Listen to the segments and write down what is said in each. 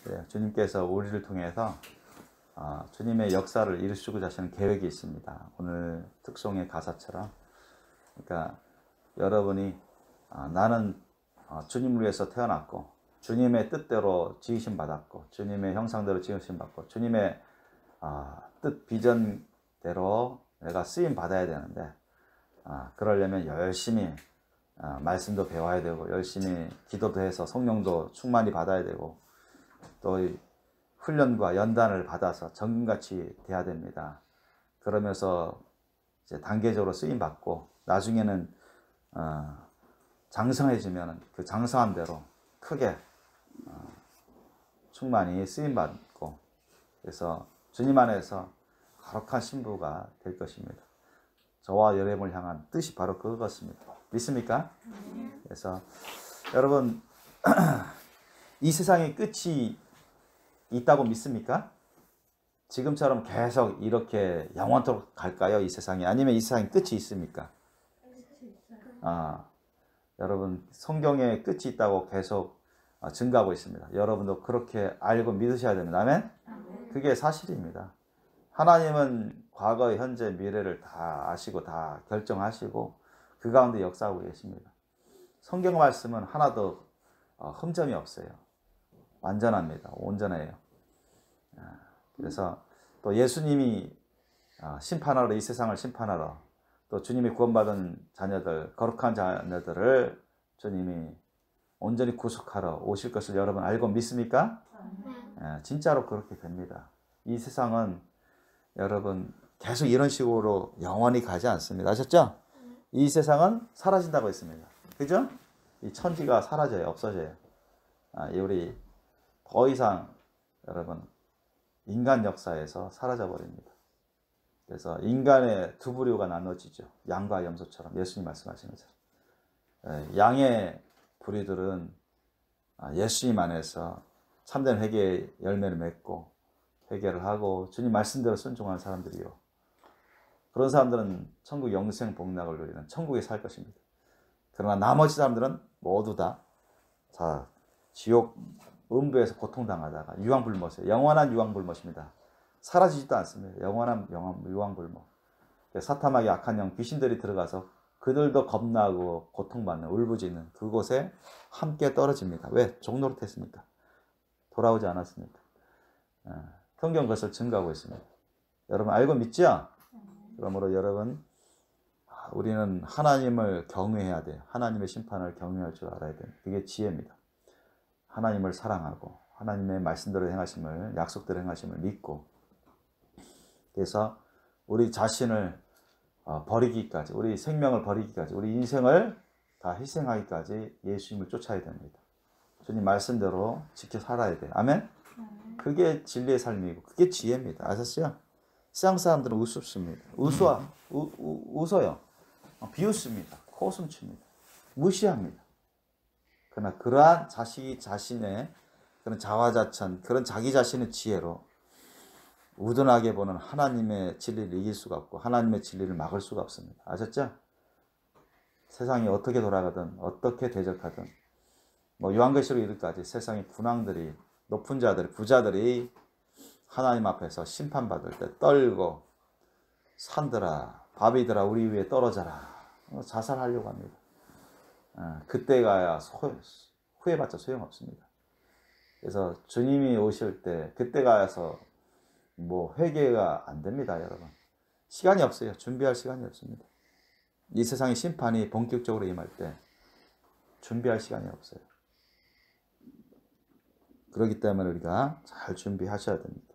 그래요. 주님께서 우리를 통해서 주님의 역사를 이루시고자 하시는 계획이 있습니다. 오늘 특송의 가사처럼. 그러니까 여러분이 나는 주님을 위해서 태어났고 주님의 뜻대로 지으심 받았고 주님의 형상대로 지으심 받고 주님의 뜻 비전대로 내가 쓰임 받아야 되는데 그러려면 열심히 말씀도 배워야 되고 열심히 기도도 해서 성령도 충만히 받아야 되고 또 훈련과 연단을 받아서 정금같이 돼야 됩니다. 그러면서 이제 단계적으로 쓰임 받고 나중에는 장성해지면 그 장성한 대로 크게 충만히 쓰임 받고 그래서 주님 안에서 거룩한 신부가 될 것입니다. 저와 여러분을 향한 뜻이 바로 그것입니다. 믿습니까? 그래서 여러분 이 세상에 끝이 있다고 믿습니까? 지금처럼 계속 이렇게 영원토록 갈까요? 이 세상에 아니면 이 세상에 끝이 있습니까? 여러분 성경에 끝이 있다고 계속 증가하고 있습니다. 여러분도 그렇게 알고 믿으셔야 됩니다. 아멘? 그게 사실입니다. 하나님은 과거, 현재, 미래를 다 아시고 다 결정하시고 그 가운데 역사하고 계십니다. 성경 말씀은 하나도 흠점이 없어요. 완전합니다. 온전해요. 그래서 또 예수님이 심판하러 이 세상을 심판하러 또 주님이 구원받은 자녀들, 거룩한 자녀들을 주님이 온전히 구속하러 오실 것을 여러분 알고 믿습니까? 진짜로 그렇게 됩니다. 이 세상은 여러분 계속 이런 식으로 영원히 가지 않습니다. 아셨죠? 이 세상은 사라진다고 했습니다. 그죠? 이 천지가 사라져요. 없어져요. 우리 더 이상 여러분 인간 역사에서 사라져 버립니다. 그래서 인간의 두 부류가 나눠지죠. 양과 염소처럼 예수님 말씀하신 것처럼. 양의 부류들은 예수님 안에서 참된 회개의 열매를 맺고 회개를 하고 주님 말씀대로 순종하는 사람들이요. 그런 사람들은 천국 영생 복락을 누리는 천국에 살 것입니다. 그러나 나머지 사람들은 모두 다 지옥 음부에서 고통당하다가 유황불못이에요. 영원한 유황불못입니다. 사라지지도 않습니다. 영원한 유황불못. 사탄에게 악한 영 귀신들이 들어가서 그들도 겁나고 고통받는 울부짖는 그곳에 함께 떨어집니다. 왜? 종노릇했습니까? 돌아오지 않았습니까? 성경 그것을 증거하고 있습니다. 여러분 알고 믿죠? 그러므로 여러분 우리는 하나님을 경외해야 돼요. 하나님의 심판을 경외할 줄 알아야 돼요. 그게 지혜입니다. 하나님을 사랑하고 하나님의 말씀대로 행하심을 약속대로 행하심을 믿고 그래서 우리 자신을 버리기까지 우리 생명을 버리기까지 우리 인생을 다 희생하기까지 예수님을 쫓아야 됩니다. 주님 말씀대로 지켜 살아야 돼요. 아멘? 그게 진리의 삶이고 그게 지혜입니다. 아셨어요? 세상 사람들은 우습습니다. 웃어요. 비웃습니다. 코숨칩니다. 무시합니다. 그러나 그러한 자신의 그런 자화자찬, 그런 자기 자신의 지혜로 우둔하게 보는 하나님의 진리를 이길 수가 없고 하나님의 진리를 막을 수가 없습니다. 아셨죠? 세상이 어떻게 돌아가든 어떻게 대적하든 요한계시록 이르기까지 세상의 군왕들이 높은 자들이 부자들이 하나님 앞에서 심판받을 때 떨고 산들아 바비들아 우리 위에 떨어져라 자살하려고 합니다. 그때 가야 후회받자 소용없습니다. 그래서 주님이 오실 때 그때 가서 회개가 안 됩니다. 여러분 시간이 없어요. 준비할 시간이 없습니다. 이 세상의 심판이 본격적으로 임할 때 준비할 시간이 없어요. 그렇기 때문에 우리가 잘 준비하셔야 됩니다.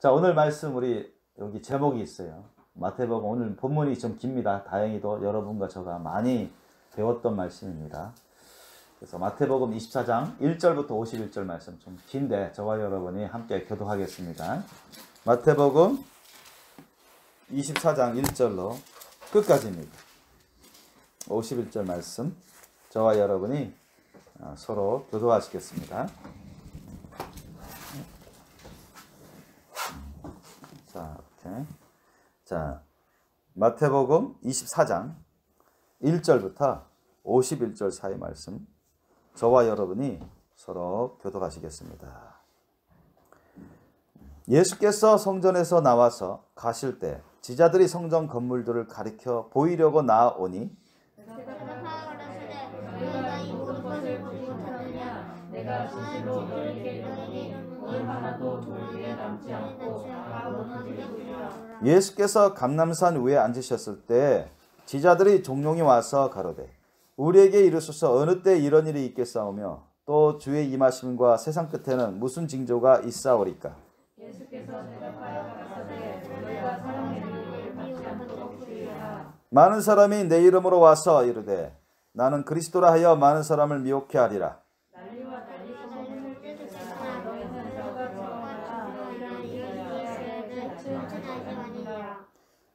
자, 오늘 말씀 우리 여기 제목이 있어요. 마태복음 오늘 본문이 좀 깁니다. 다행히도 여러분과 저가 많이 배웠던 말씀입니다. 그래서 마태복음 24장 1절부터 51절 말씀 좀 긴데 저와 여러분이 함께 교독하겠습니다. 마태복음 24장 1절로 끝까지입니다. 51절 말씀 저와 여러분이 서로 교독하시겠습니다. 자, 마태복음 24장 1절부터 51절 사이 말씀 저와 여러분이 서로 교독하시겠습니다. 예수께서 성전에서 나와서 가실 때 지자들이 성전 건물들을 가리켜 보이려고 나아오니 내가 스스로 너희에게 이르노니 물 하나도 돌 위에 남지 않고 다 무너지리라. 예수께서 감람산 위에 앉으셨을 때 지자들이 종용이 와서 가로되 우리에게 이르소서 어느 때 이런 일이 있겠사오며 또 주의 임하심과 세상 끝에는 무슨 징조가 있사오리까. 예수께서 대답하여 가라사대 너희가 사람의 눈을 받지 않도록 주의하라. 많은 사람이 내 이름으로 와서 이르되 나는 그리스도라 하여 많은 사람을 미혹해 하리라. 난리와 난리 소문을 쫓으나 너희는 저가 들어가라. 이런 일을 쫓아내니라.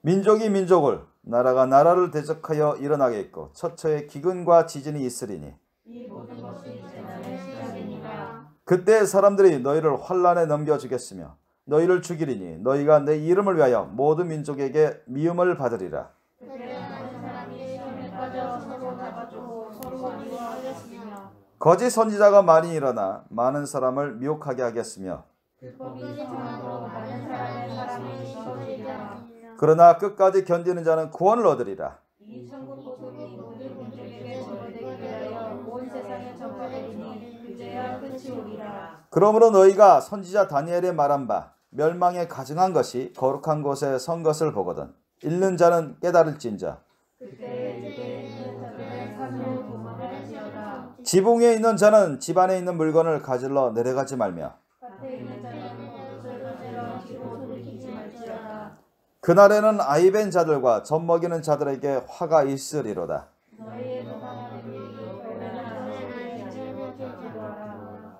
민족이 민족을 나라가 나라를 대적하여 일어나겠고 처처에 기근과 지진이 있으리니 이 모든 것이 재난의 시작이니라. 그때 사람들이 너희를 환난에 넘겨주겠으며 너희를 죽이리니 너희가 내 이름을 위하여 모든 민족에게 미움을 받으리라. 그때 많은 사람이 시험에 빠져 서로 잡아주고 서로 미워하겠으며 거짓 선지자가 많이 일어나 많은 사람을 미혹하게 하겠으며 불법이 성함으로 많은 사람이 시험이리라. 그러나 끝까지 견디는 자는 구원을 얻으리라. 이 천국 복음이 모든 민족에게 전되기 위하여 온 세상에 전파되리니 그제야 끝이 오리라. 그러므로 너희가 선지자 다니엘의 말한 바 멸망에 가증한 것이 거룩한 곳에 선 것을 보거든 읽는 자는 깨달을진저. 그때 집에 있는 자들은 산으로 도망할지어다. 지붕에 있는 자는 집 안에 있는 물건을 가질러 내려가지 말며 밭에 있는 자는 옷을 가지러 뒤로 돌이키지 말지어다. 그날에는 아이벤 자들과 젖먹이는 자들에게 화가 있으리로다. 너희의 도망하는 일이 별난 하늘을 잊지 못할지로 하라.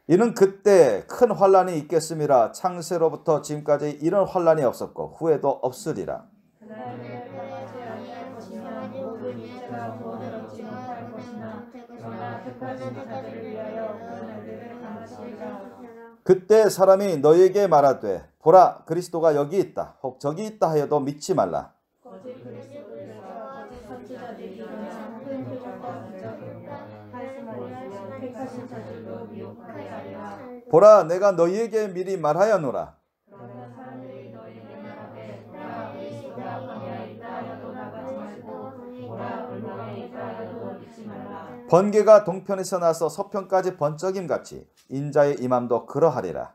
이는 그때 큰 환란이 있겠음이라. 창세로부터 지금까지 이런 환란이 없었고 후에도 없으리라. 그날을 평하지 아니할 것이나 모든 일체가 구원을 얻지 못할 것이나 그러나 택하신 자들을 위하여 그 날들을 감하시리라. 그때 사람이 너희에게 말하되 보라 그리스도가 여기 있다 혹 저기 있다 하여도 믿지 말라. 거짓 그리스도들과 거짓 선지자들이 일어나 큰 표적과 기적을 말씀하리며 택하신 자들도 미혹하게 하리라. 보라 내가 너희에게 미리 말하였노라. 그러면 사람들이 너희에게 말하되 보라 그리스도가 광야에 있다 하여도 나가지 말고 보라 불멍에 있다 하여도 믿지 말라. 번개가 동편에서 나서 서편까지 번쩍임 같이 인자의 임함도 그러하리라.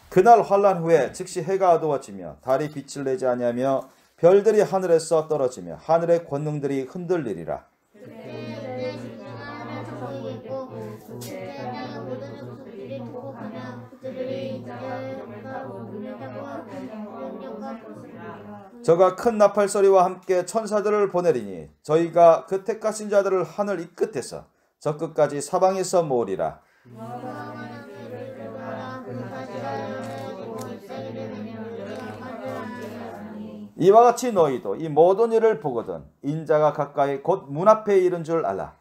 그날 환란 후에 즉시 해가 어두워지며 달이 빛을 내지 아니하며 별들이 하늘에서 떨어지며 하늘의 권능들이 흔들리리라. 저가 큰 나팔 소리와 함께 천사들을 보내리니 저희가 그 택하신 자들을 하늘 이 끝에서 저 끝까지 사방에서 모으리라. 이와 같이 너희도 이 모든 일을 보거든 인자가 가까이 곧 문 앞에 이른 줄 알라.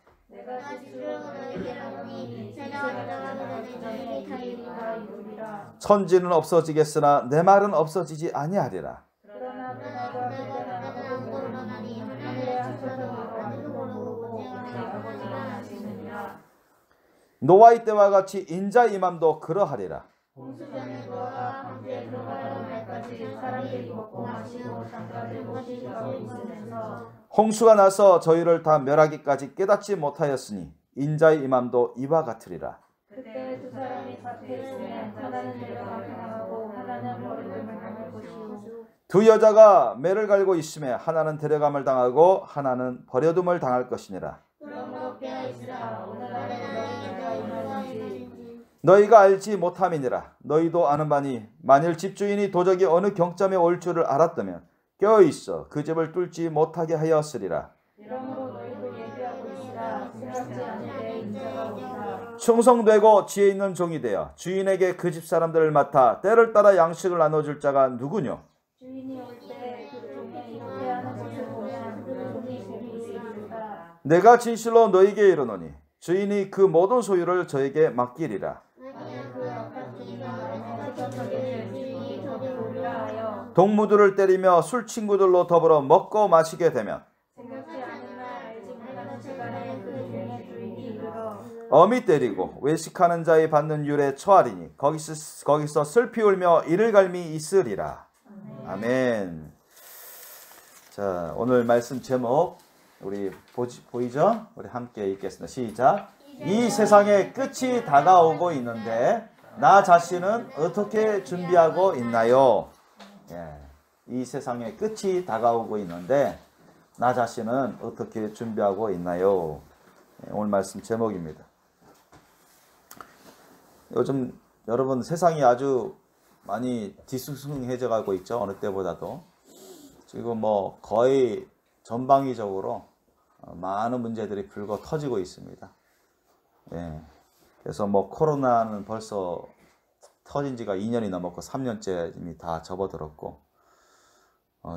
천지는 없어지겠으나 내 말은 없어지지 아니하리라. 노아의 때와 같이 인자 임함도 그러하리라. 홍수전에 노아가 방주에 들어가던 날까지 사람들이 먹고 마시고 장가들고 시집하고 있으면서 홍수가 나서 저희를 다 멸하기까지 깨닫지 못하였으니 인자의 임함도 이와 같으리라. 그때 두 사람이 밭에 있으면 하나는 내려가게 당하고 하나는 버림을 당할 것이요. 두 여자가 매를 갈고 있음에 하나는 데려감을 당하고 하나는 버려둠을 당할 것이니라. 그러므로 깨어있으라. 오늘날에 너희가 임하는지 너희가 알지 못함이니라. 너희도 아는 바니 만일 집주인이 도적이 어느 경점에 올 줄을 알았다면 깨어있어 그 집을 뚫지 못하게 하였으리라. 이러므로 너희도 예비하고 있으라. 생각지 않을 때 인자가 오리라. 충성되고 지혜 있는 종이 되어 주인에게 그 집 사람들을 맡아 때를 따라 양식을 나눠줄 자가 누구뇨? 주인이 올 때 그 종이 이렇게 하는 것을 보면 그 종이 복이 있으리라. 내가 진실로 너희에게 이르노니 주인이 그 모든 소유를 저에게 맡기리라. 동무들을 때리며 술 친구들로 더불어 먹고 마시게 되면 생각지 않은 날 알지 못하는 시간에 그 종의 주인이 이르러 어미 때리고 외식하는 자의 받는 율에 처하리니 거기서 슬피 울며 이를 갈미 있으리라. 아멘. 자, 오늘 말씀 제목 우리 보이죠? 우리 함께 읽겠습니다. 시작. 이 세상의 끝이 다가오고 있는데 나 자신은 어떻게 준비하고 있나요? 예, 이 세상의 끝이 다가오고 있는데 나 자신은 어떻게 준비하고 있나요? 예, 오늘 말씀 제목입니다. 요즘 여러분 세상이 아주 많이 뒤숭숭해져 가고 있죠. 어느 때보다도. 지금 뭐 거의 전방위적으로 많은 문제들이 불거 터지고 있습니다. 예. 그래서 뭐 코로나는 벌써 터진 지가 2년이 넘었고 3년째 이미 다 접어들었고,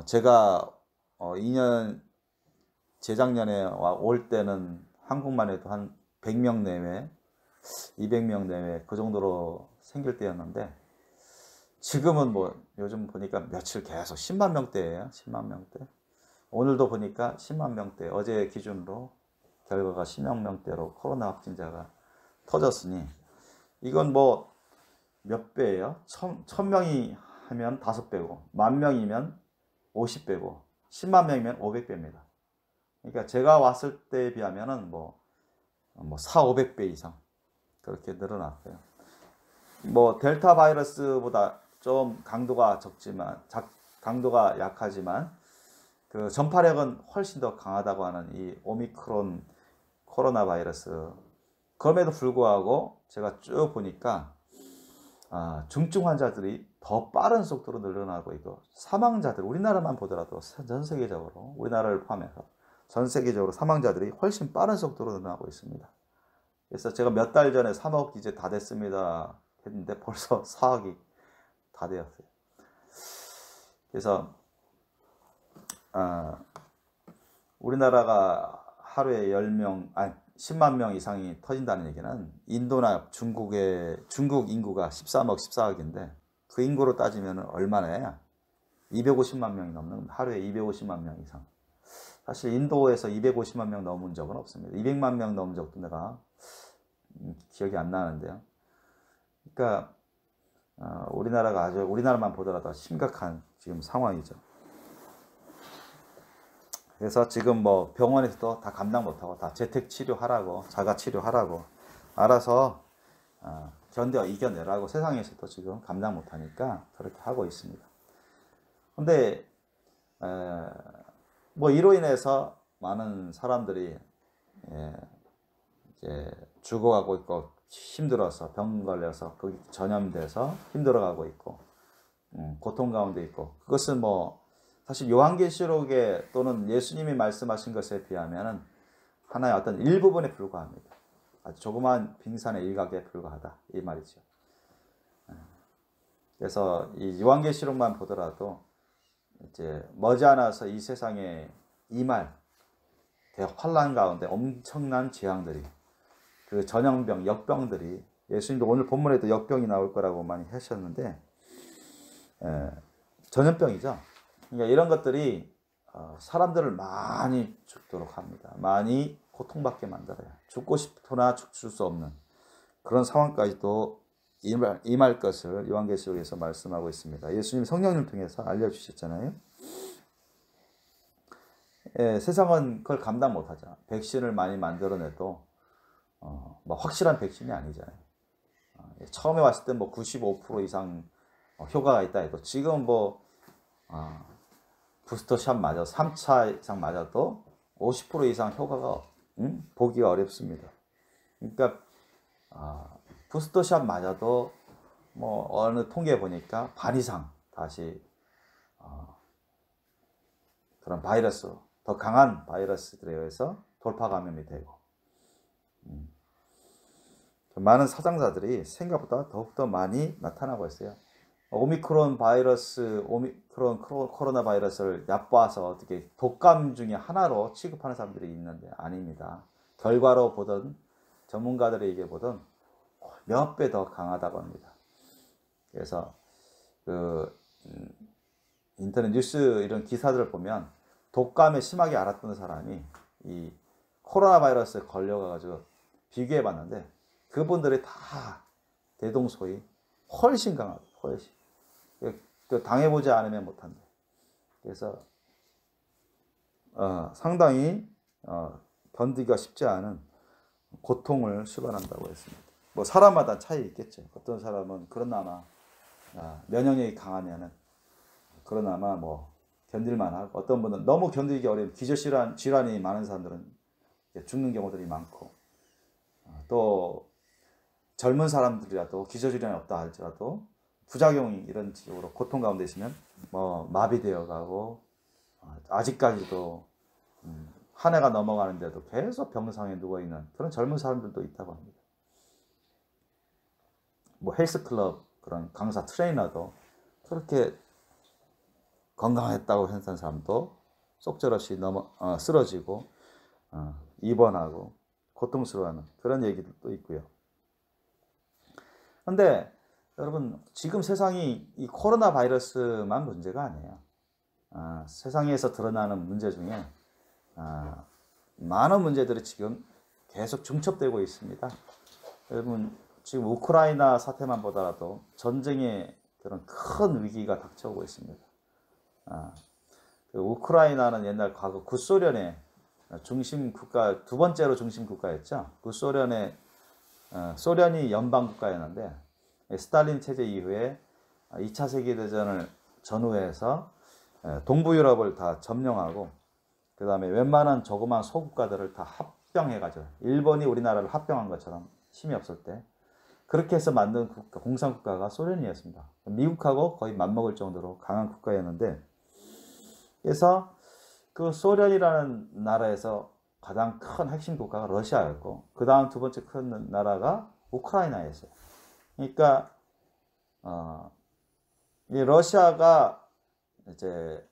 제가 2년 재작년에 올 때는 한국만 해도 한 100명 내외 200명 내외 그 정도로 생길 때였는데, 지금은 뭐 요즘 보니까 며칠 계속 10만 명대예요. 10만 명대. 오늘도 보니까 10만 명대. 어제 기준으로 결과가 10만 명대로 코로나 확진자가 터졌으니 이건 뭐 몇 배예요? 1000명이 하면 5배고 10,000명이면 50배고 10만 명이면 500배입니다. 그러니까 제가 왔을 때에 비하면은 뭐 4, 500배 이상 그렇게 늘어났어요. 뭐 델타 바이러스보다 좀 강도가 강도가 약하지만 그 전파력은 훨씬 더 강하다고 하는 이 오미크론 코로나 바이러스. 그럼에도 불구하고 제가 쭉 보니까 중증 환자들이 더 빠른 속도로 늘어나고 있고, 사망자들 우리나라만 보더라도 전 세계적으로 우리나라를 포함해서 전 세계적으로 사망자들이 훨씬 빠른 속도로 늘어나고 있습니다. 그래서 제가 몇 달 전에 3억 이제 다 됐습니다 했는데 벌써 4억이 다 되었어요. 그래서 우리나라가 하루에 10만 명 이상이 터진다는 얘기는 인도나 중국 인구가 13억, 14억인데 그 인구로 따지면 얼마나 250만 명이 넘는, 하루에 250만 명 이상. 사실 인도에서 250만 명 넘은 적은 없습니다. 200만 명 넘은 적도 내가 기억이 안 나는데요. 그러니까 우리나라가 아주 우리나라만 보더라도 심각한 지금 상황이죠. 그래서 지금 뭐 병원에서도 다 감당 못하고 다 재택 치료하라고, 자가 치료하라고, 알아서 이겨내라고 세상에서도 지금 감당 못하니까 그렇게 하고 있습니다. 근데 뭐 이로 인해서 많은 사람들이 이제 죽어가고 있고, 힘들어서 병 걸려서 거기 전염돼서 힘들어가고 있고, 고통 가운데 있고, 그것은 뭐 사실 요한계시록에 또는 예수님이 말씀하신 것에 비하면 하나의 어떤 일부분에 불과합니다. 아주 조그마한 빙산의 일각에 불과하다 이 말이죠. 그래서 이 요한계시록만 보더라도 이제 머지않아서 이 세상에 이말 대환란 가운데 엄청난 재앙들이, 그 전염병, 역병들이, 예수님도 오늘 본문에도 역병이 나올 거라고 많이 하셨는데, 전염병이죠. 그러니까 이런 것들이 사람들을 많이 죽도록 합니다. 많이 고통받게 만들어요. 죽고 싶으나 죽을 수 없는 그런 상황까지도 임할 것을 요한계시록에서 말씀하고 있습니다. 예수님 성령님을 통해서 알려주셨잖아요. 세상은 그걸 감당 못하죠. 백신을 많이 만들어내도 뭐 확실한 백신이 아니잖아요. 처음에 왔을 때 뭐 95% 이상 효과가 있다 해도 지금 뭐 부스터샷 맞아 3차 이상 맞아도 50% 이상 효과가 보기가 어렵습니다. 그러니까 부스터샷 맞아도 뭐 어느 통계 보니까 반 이상 다시 그런 바이러스, 더 강한 바이러스들에 의해서 돌파 감염이 되고, 많은 사상자들이 생각보다 더욱더 많이 나타나고 있어요. 오미크론 코로나 바이러스를 얕봐서 어떻게 독감 중에 하나로 취급하는 사람들이 있는데 아닙니다. 결과로 보던 전문가들의 얘기 보던 몇 배 더 강하다고 합니다. 그래서 그 인터넷 뉴스 이런 기사들을 보면 독감에 심하게 앓았던 사람이 이 코로나 바이러스에 걸려가지고 비교해 봤는데 그분들이 다 대동소이 훨씬 강하다. 훨씬. 당해보지 않으면 못한다. 그래서 상당히 견디기가 쉽지 않은 고통을 수반한다고 했습니다. 뭐 사람마다 차이 있겠죠. 어떤 사람은 그러나마 면역력이 강하면은 그러나마 뭐 견딜만하고, 어떤 분은 너무 견디기 어려운 질환이 많은 사람들은 죽는 경우들이 많고, 또 젊은 사람들이라도 기저질환이 없다 할지라도 부작용이 이런 식으로 고통 가운데 있으면 뭐 마비되어 가고, 아직까지도 한 해가 넘어가는데도 계속 병상에 누워있는 그런 젊은 사람들도 있다고 합니다. 뭐 헬스클럽 그런 강사 트레이너도 그렇게 건강했다고 했던 사람도 속절없이 쓰러지고 입원하고 고통스러워하는 그런 얘기도 있고요. 근데 여러분, 지금 세상이 이 코로나 바이러스만 문제가 아니에요. 세상에서 드러나는 문제 중에 많은 문제들이 지금 계속 중첩되고 있습니다. 여러분, 지금 우크라이나 사태만 보더라도 전쟁의 그런 큰 위기가 닥쳐오고 있습니다. 그 우크라이나는 옛날 과거 구소련의 중심 국가, 두 번째로 중심 국가였죠. 구소련의 소련이 연방 국가였는데, 스탈린 체제 이후에 2차 세계대전을 전후해서 동부 유럽을 다 점령하고, 그 다음에 웬만한 조그만 소국가들을 다 합병해가지고, 일본이 우리나라를 합병한 것처럼 힘이 없을 때 그렇게 해서 만든 공산국가가 소련이었습니다. 미국하고 거의 맞먹을 정도로 강한 국가였는데, 그래서 그 소련이라는 나라에서 가장 큰 핵심 국가가 러시아였고, 그 다음 두 번째 큰 나라가 우크라이나였어요. 그러니까 이 러시아가 이제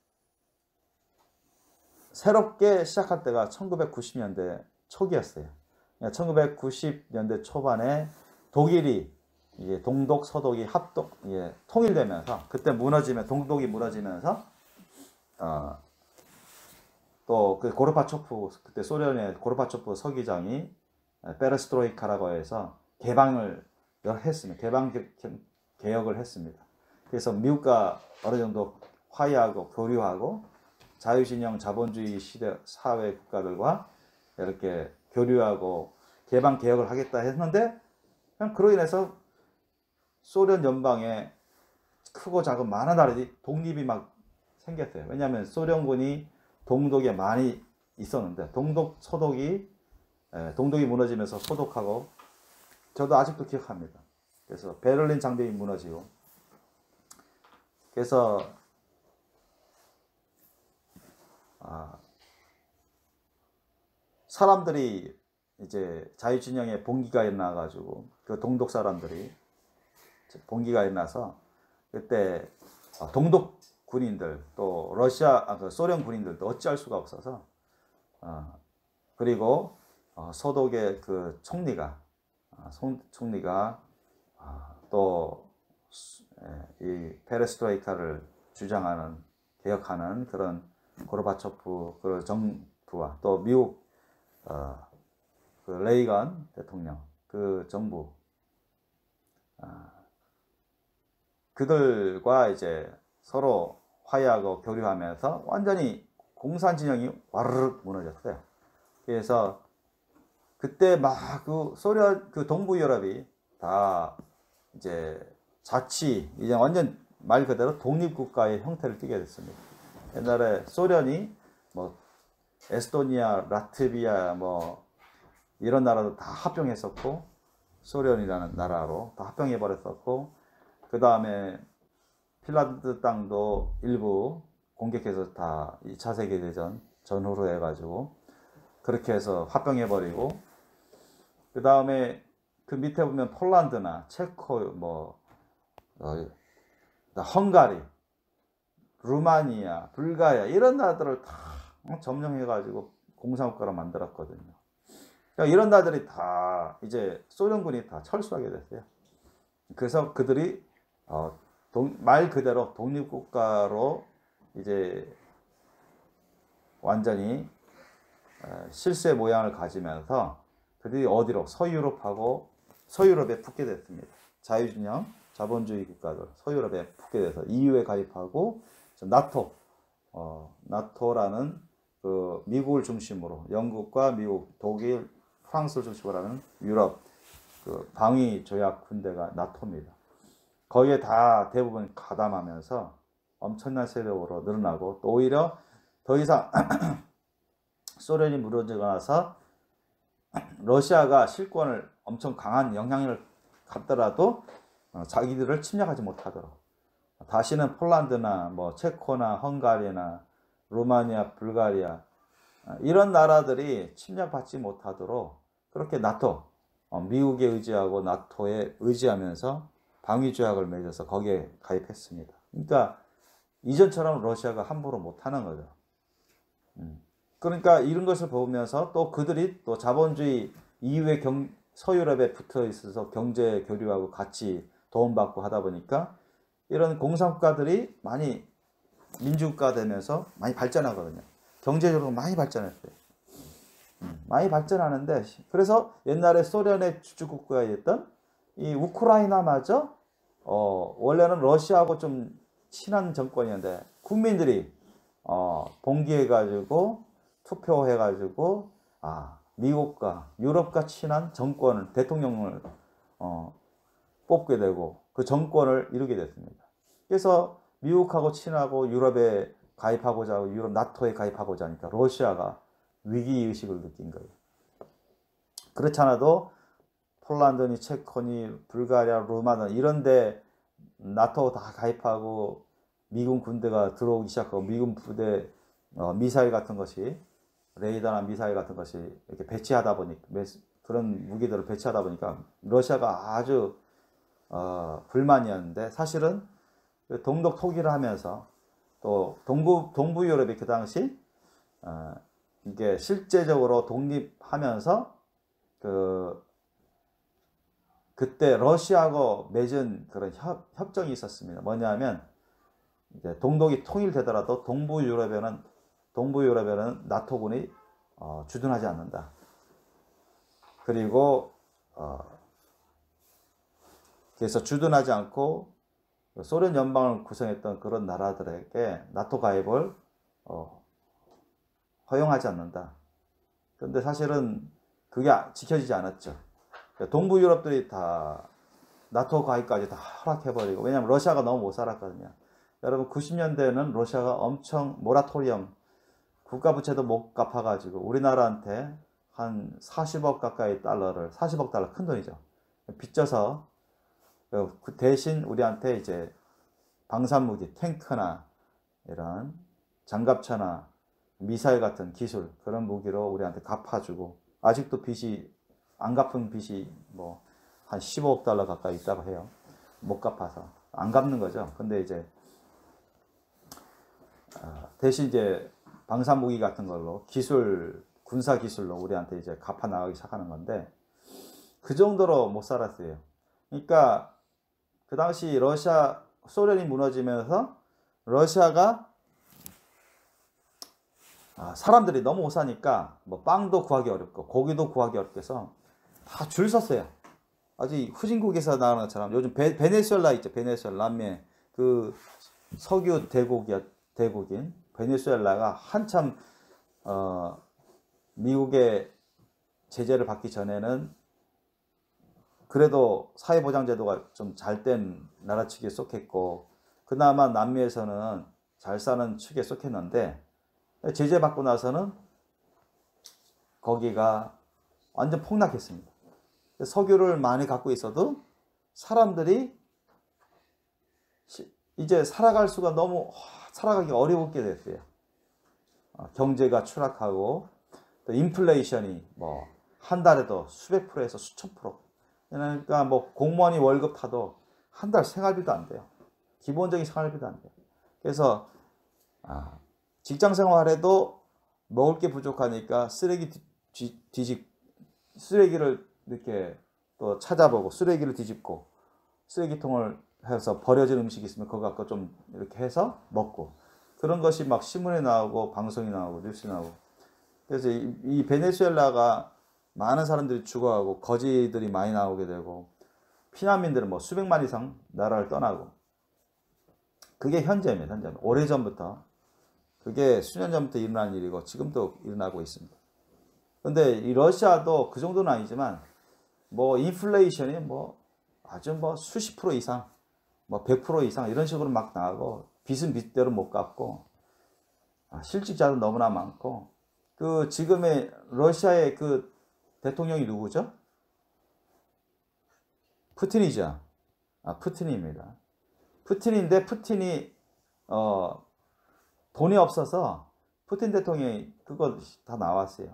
새롭게 시작할 때가 1990년대 초기였어요. 1990년대 초반에 독일이 이제 동독 서독이 통일되면서, 그때 동독이 무너지면서 또 그 고르바초프, 그때 소련의 고르바초프 서기장이 페레스트로이카라고 해서 개방을 했습니다. 개혁을 했습니다. 그래서 미국과 어느 정도 화해하고 교류하고 자유진영 자본주의 시대 사회 국가들과 이렇게 교류하고 개혁을 하겠다 했는데, 그냥 그로 인해서 소련 연방에 크고 작은 많은 나라들이 독립이 막 생겼어요. 왜냐하면 소련군이 동독에 많이 있었는데, 동독이 무너지면서 소독하고, 저도 아직도 기억합니다. 그래서 베를린 장벽이 무너지고, 그래서 사람들이 이제 자유진영에 봉기가 일어나가지고, 그 동독 사람들이 봉기가 일어나서 그때 동독 군인들, 또 그 소련 군인들도 어찌할 수가 없어서, 그리고 소독의 그 총리가 또 이 페레스트로이카를 개혁하는 그런 고르바초프 그 정부와 또 미국 그 레이건 대통령 그 정부, 그들과 이제 서로 화해하고 교류하면서 완전히 공산 진영이 와르르 무너졌어요. 그래서 그때 막 그 소련 그 동부 유럽이 다 이제 이제 완전 말 그대로 독립국가의 형태를 띠게 됐습니다. 옛날에 소련이 뭐 에스토니아, 라트비아 뭐 이런 나라도 다 합병했었고, 소련이라는 나라로 다 합병해 버렸었고, 그 다음에 핀란드 땅도 일부 공격해서 다 2차 세계대전 전후로 해가지고 그렇게 해서 합병해 버리고, 그 다음에 그 밑에 보면 폴란드나 체코, 헝가리, 루마니아, 불가리아 이런 나라들을 다 점령해가지고 공산국가로 만들었거든요. 그러니까 이런 나라들이 다 이제 소련군이 다 철수하게 됐어요. 그래서 그들이 말 그대로 독립국가로 이제 완전히 실세 모양을 가지면서 그들이 어디로? 서유럽에 붙게 됐습니다. 자유진영, 자본주의 국가들, 서유럽에 붙게 돼서 EU에 가입하고 나토라는 그 미국을 중심으로 영국과 미국, 독일, 프랑스를 중심으로 하는 유럽 그 방위 조약 군대가 나토입니다. 거기에 다 대부분 가담하면서 엄청난 세력으로 늘어나고 또 오히려 더 이상 소련이 무너지고 나서 러시아가 실권을 엄청 강한 영향력을 갖더라도 자기들을 침략하지 못하도록 다시는 폴란드나 뭐 체코나 헝가리나 루마니아, 불가리아 이런 나라들이 침략받지 못하도록 그렇게 나토 미국에 의지하고 나토에 의지하면서 방위조약을 맺어서 거기에 가입했습니다. 그러니까 이전처럼 러시아가 함부로 못하는 거죠. 그러니까 이런 것을 보면서 또 그들이 또 자본주의 이후에 서유럽에 붙어 있어서 경제 교류하고 같이 도움받고 하다 보니까 이런 공산국가들이 많이 민주국가 되면서 많이 발전하거든요. 경제적으로 많이 발전했어요. 많이 발전하는데 그래서 옛날에 소련의 주축국가였던 이 우크라이나마저 원래는 러시아하고 좀 친한 정권이었는데 국민들이 봉기해가지고 투표해가지고 미국과 유럽과 친한 정권을 대통령을 뽑게 되고 그 정권을 이루게 됐습니다. 그래서 미국하고 친하고 유럽에 가입하고자 하고 유럽 나토에 가입하고자 하니까 러시아가 위기의식을 느낀 거예요. 그렇지 않아도 폴란드니 체코니 불가리아 루마니아 이런데 나토 다 가입하고 미군 군대가 들어오기 시작하고 미군 부대 미사일 같은 것이 레이더나 미사일 같은 것이 이렇게 배치하다 보니까 그런 무기들을 배치하다 보니까 러시아가 아주 불만이었는데 사실은 동독 토기를 하면서 또 동부 유럽이 그 당시 이게 실제적으로 독립하면서 그때 러시아하고 맺은 그런 협정이 있었습니다. 뭐냐면 이제 동독이 통일되더라도 동부 유럽에는 나토군이 주둔하지 않는다. 그리고 그래서 주둔하지 않고 소련 연방을 구성했던 그런 나라들에게 나토 가입을 허용하지 않는다. 그런데 사실은 그게 지켜지지 않았죠. 동부 유럽들이 다 나토 가입까지 다 허락해버리고 왜냐하면 러시아가 너무 못 살았거든요. 여러분 90년대에는 러시아가 엄청 모라토리엄 국가부채도 못 갚아가지고 우리나라한테 한 40억 가까이 달러를 40억 달러 큰 돈이죠. 빚져서 그 대신 우리한테 이제 방산무기 탱크나 이런 장갑차나 미사일 같은 기술 그런 무기로 우리한테 갚아주고 아직도 빚이 안 갚은 빚이 뭐 한 15억 달러 가까이 있다고 해요. 못 갚아서 안 갚는 거죠. 근데 이제 대신 이제 방산무기 같은 걸로 군사 기술로 우리한테 이제 갚아 나가기 시작하는 건데 그 정도로 못 살았어요. 그러니까 그 당시 소련이 무너지면서 러시아가 사람들이 너무 못 사니까 뭐 빵도 구하기 어렵고 고기도 구하기 어렵게 해서 다 줄 섰어요. 아주 후진국에서 나오는 것처럼 요즘 베네수엘라 있죠. 베네수엘라 남미 그 석유 대국인 베네수엘라가 한참 미국의 제재를 받기 전에는 그래도 사회보장제도가 좀 잘 된 나라 측에 속했고 그나마 남미에서는 잘 사는 측에 속했는데 제재 받고 나서는 거기가 완전 폭락했습니다. 석유를 많이 갖고 있어도 사람들이 이제 살아가기 어려웠게 됐어요. 경제가 추락하고 또 인플레이션이 뭐 한 달에도 수백 프로에서 수천 프로. 그러니까 뭐 공무원이 월급 타도 한 달 생활비도 안 돼요. 기본적인 생활비도 안 돼요. 그래서 직장 생활에도 먹을 게 부족하니까 쓰레기를 이렇게 또 찾아보고 쓰레기를 뒤집고 쓰레기통을 해서 버려진 음식이 있으면 그거 갖고 좀 이렇게 해서 먹고 그런 것이 막 신문에 나오고 방송이 나오고 뉴스에 나오고 그래서 이 베네수엘라가 많은 사람들이 죽어가고 거지들이 많이 나오게 되고 피난민들은 뭐 수백만 이상 나라를 떠나고 그게 현재입니다. 현재 오래전부터 그게 수년 전부터 일어난 일이고 지금도 일어나고 있습니다. 근데 이 러시아도 그 정도는 아니지만 뭐 인플레이션이 뭐 아주 뭐 수십 프로 이상 뭐 100% 이상 이런 식으로 막 나가고 빚은 빚대로 못 갚고 실직자도 너무나 많고 그 지금의 러시아의 그 대통령이 누구죠? 푸틴이죠. 푸틴입니다. 푸틴인데 푸틴이 돈이 없어서 푸틴 대통령이 그거 다 나왔어요.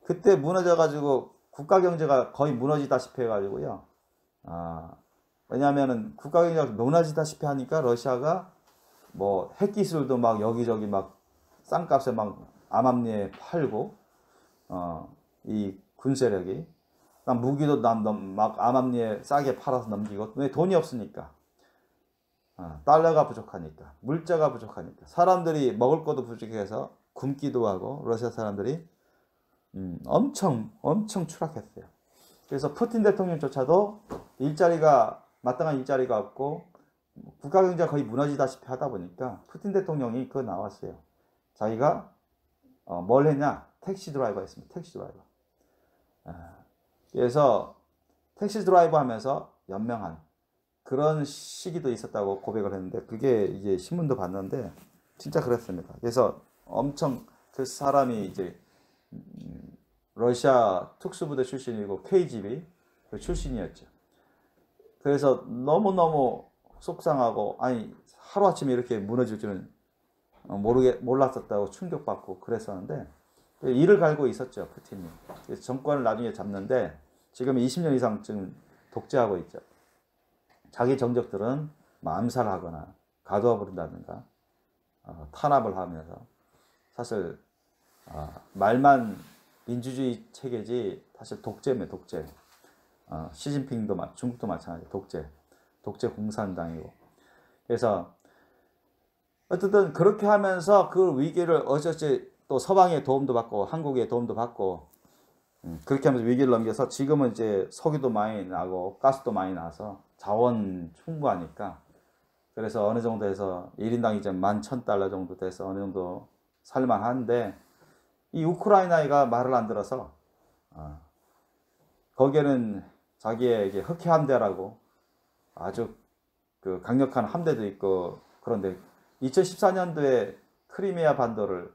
그때 무너져가지고 국가 경제가 거의 무너지다시피 해가지고요. 왜냐하면은 국가 경제가 무너지다시피 하니까 러시아가 뭐 핵기술도 막 여기저기 막 싼값에 막 암암리에 팔고 이 군세력이 무기도 막 암암리에 싸게 팔아서 넘기고 왜 돈이 없으니까 달러가 부족하니까 물자가 부족하니까 사람들이 먹을 것도 부족해서 굶기도 하고 러시아 사람들이 엄청 추락했어요. 그래서 푸틴 대통령조차도 일자리가 마땅한 일자리가 없고 국가 경제가 거의 무너지다시피 하다 보니까 푸틴 대통령이 그거 나왔어요. 자기가 뭘 했냐? 택시 드라이버 했습니다. 택시 드라이버. 그래서 택시 드라이버 하면서 연명한 그런 시기도 있었다고 고백을 했는데 그게 이제 신문도 봤는데 진짜 그랬습니다. 그래서 엄청 그 사람이 이제 러시아 특수부대 출신이고 KGB 그 출신이었죠. 그래서 너무너무 속상하고 아니 하루아침에 이렇게 무너질 줄은 몰랐었다고 충격받고 그랬었는데 이를 갈고 있었죠. 푸틴이. 그래서 정권을 나중에 잡는데 지금 20년 이상 지금 독재하고 있죠. 자기 정적들은 암살하거나 가두어버린다든가 탄압을 하면서 사실 말만 민주주의 체계지 사실 독재입니다. 독재. 시진핑도 중국도 마찬가지 독재 공산당이고. 그래서 어쨌든 그렇게 하면서 그 위기를 어쩌지 또 서방의 도움도 받고 한국의 도움도 받고 그렇게 하면서 위기를 넘겨서 지금은 이제 석유도 많이 나고 가스도 많이 나서 자원 충분하니까 그래서 어느 정도 해서 1인당 이제 11,000달러 정도 돼서 어느 정도 살만한데 이 우크라이나가 말을 안 들어서 거기에는 자기의 흑해 함대라고 아주 그 강력한 함대도 있고 그런데 2014년도에 크리미아 반도를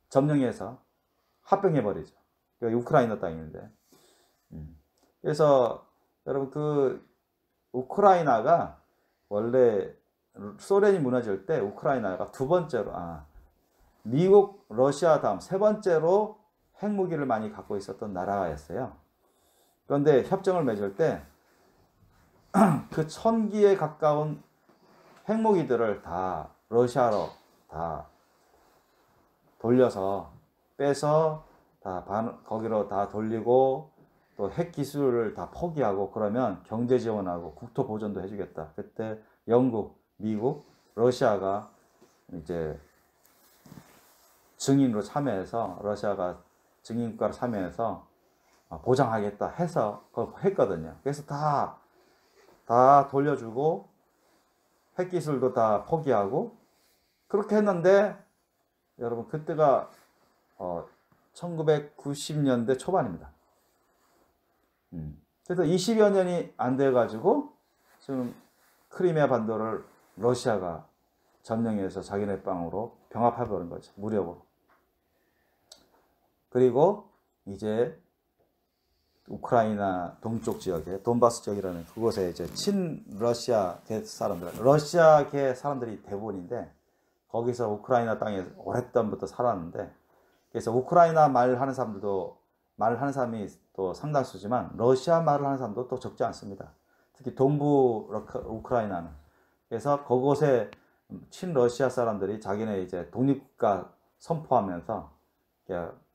점령해서 합병해버리죠. 우크라이나 땅인데. 그래서 여러분 그 우크라이나가 원래 소련이 무너질 때 우크라이나가 두 번째로 미국, 러시아 다음 세 번째로 핵무기를 많이 갖고 있었던 나라였어요. 그런데 협정을 맺을 때 그 1000기에 가까운 핵무기들을 다 러시아로 다 돌려서 빼서 다 거기로 다 돌리고 또 핵 기술을 다 포기하고 그러면 경제 지원하고 국토 보존도 해주겠다. 그때 영국, 미국, 러시아가 이제 증인으로 참여해서 러시아가 증인국가로 참여해서 보장하겠다 해서 했거든요. 그래서 다 돌려주고 핵기술도 다 포기하고 그렇게 했는데 여러분 그때가 1990년대 초반입니다. 그래서 20여 년이 안 돼가지고 지금 크리미아 반도를 러시아가 점령해서 자기네 땅으로 병합해버린 거죠. 무력으로. 그리고 이제 우크라이나 동쪽 지역에 돈바스 지역이라는 그곳에 이제 친러시아계 사람들, 러시아계 사람들이 대부분인데 거기서 우크라이나 땅에 오랫동안부터 살았는데 그래서 우크라이나 말 하는 사람이 또 상당수지만 러시아 말을 하는 사람도 또 적지 않습니다. 특히 동부 우크라이나는. 그래서 그곳에 친러시아 사람들이 자기네 이제 독립국가 선포하면서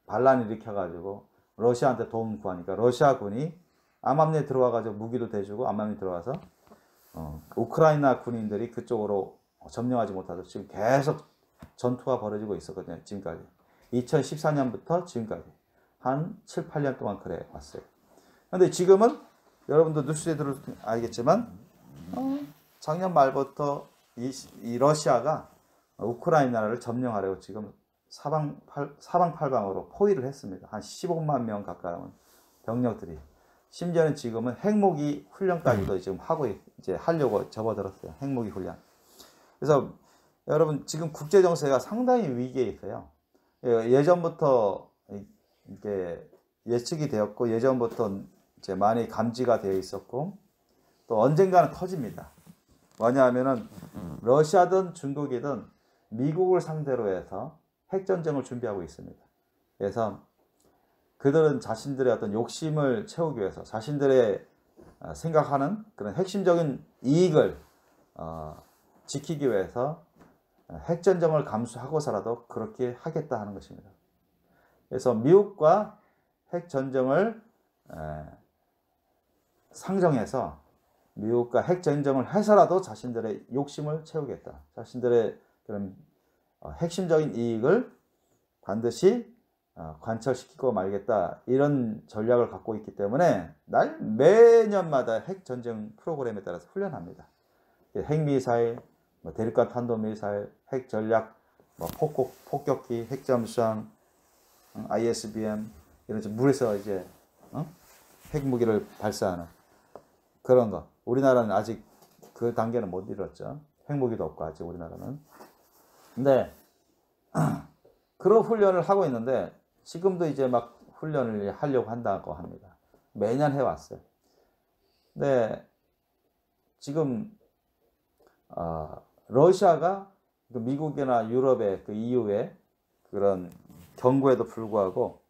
반란을 일으켜가지고 러시아한테 도움 구하니까 러시아군이 암암리에 들어와가지고 무기도 대주고 암암리에 들어와서 우크라이나 군인들이 그쪽으로 점령하지 못하도록 지금 계속 전투가 벌어지고 있었거든요. 지금까지. 2014년부터 지금까지. 한 7, 8년 동안 그래 왔어요. 근데 지금은 여러분도 뉴스에 들을 알겠지만 작년 말부터 이 러시아가 우크라이나를 점령하려고 지금 사방팔방으로 포위를 했습니다. 한 15만 명 가까운 병력들이. 심지어는 지금은 핵무기 훈련까지도 지금 이제 하려고 접어들었어요. 핵무기 훈련. 그래서 여러분 지금 국제 정세가 상당히 위기에 있어요. 예전부터 이게 예측이 되었고 예전부터 이제 많이 감지가 되어 있었고 또 언젠가는 터집니다. 뭐냐면은 러시아든 중국이든 미국을 상대로 해서 핵전쟁을 준비하고 있습니다. 그래서 그들은 자신들의 어떤 욕심을 채우기 위해서 자신들의 생각하는 그런 핵심적인 이익을 지키기 위해서 핵전쟁을 감수하고서라도 그렇게 하겠다 하는 것입니다. 그래서 미국과 핵전쟁을 상정해서 미국과 핵전쟁을 해서라도 자신들의 욕심을 채우겠다. 자신들의 그런 핵심적인 이익을 반드시 관철시키고 말겠다. 이런 전략을 갖고 있기 때문에 매년마다 핵전쟁 프로그램에 따라서 훈련합니다. 핵미사일, 대륙간 탄도미사일, 핵전략, 폭격기, 핵잠수함, ISBM 이런 물에서 이제 핵무기를 발사하는 그런 거. 우리나라는 아직 그 단계는 못 이뤘죠. 핵무기도 없고 아직 우리나라는. 근데 그런 훈련을 하고 있는데 지금도 이제 막 훈련을 하려고 한다고 합니다. 매년 해왔어요. 근데 지금 러시아가 미국이나 유럽의 그 EU의 그런 경고에도 불구하고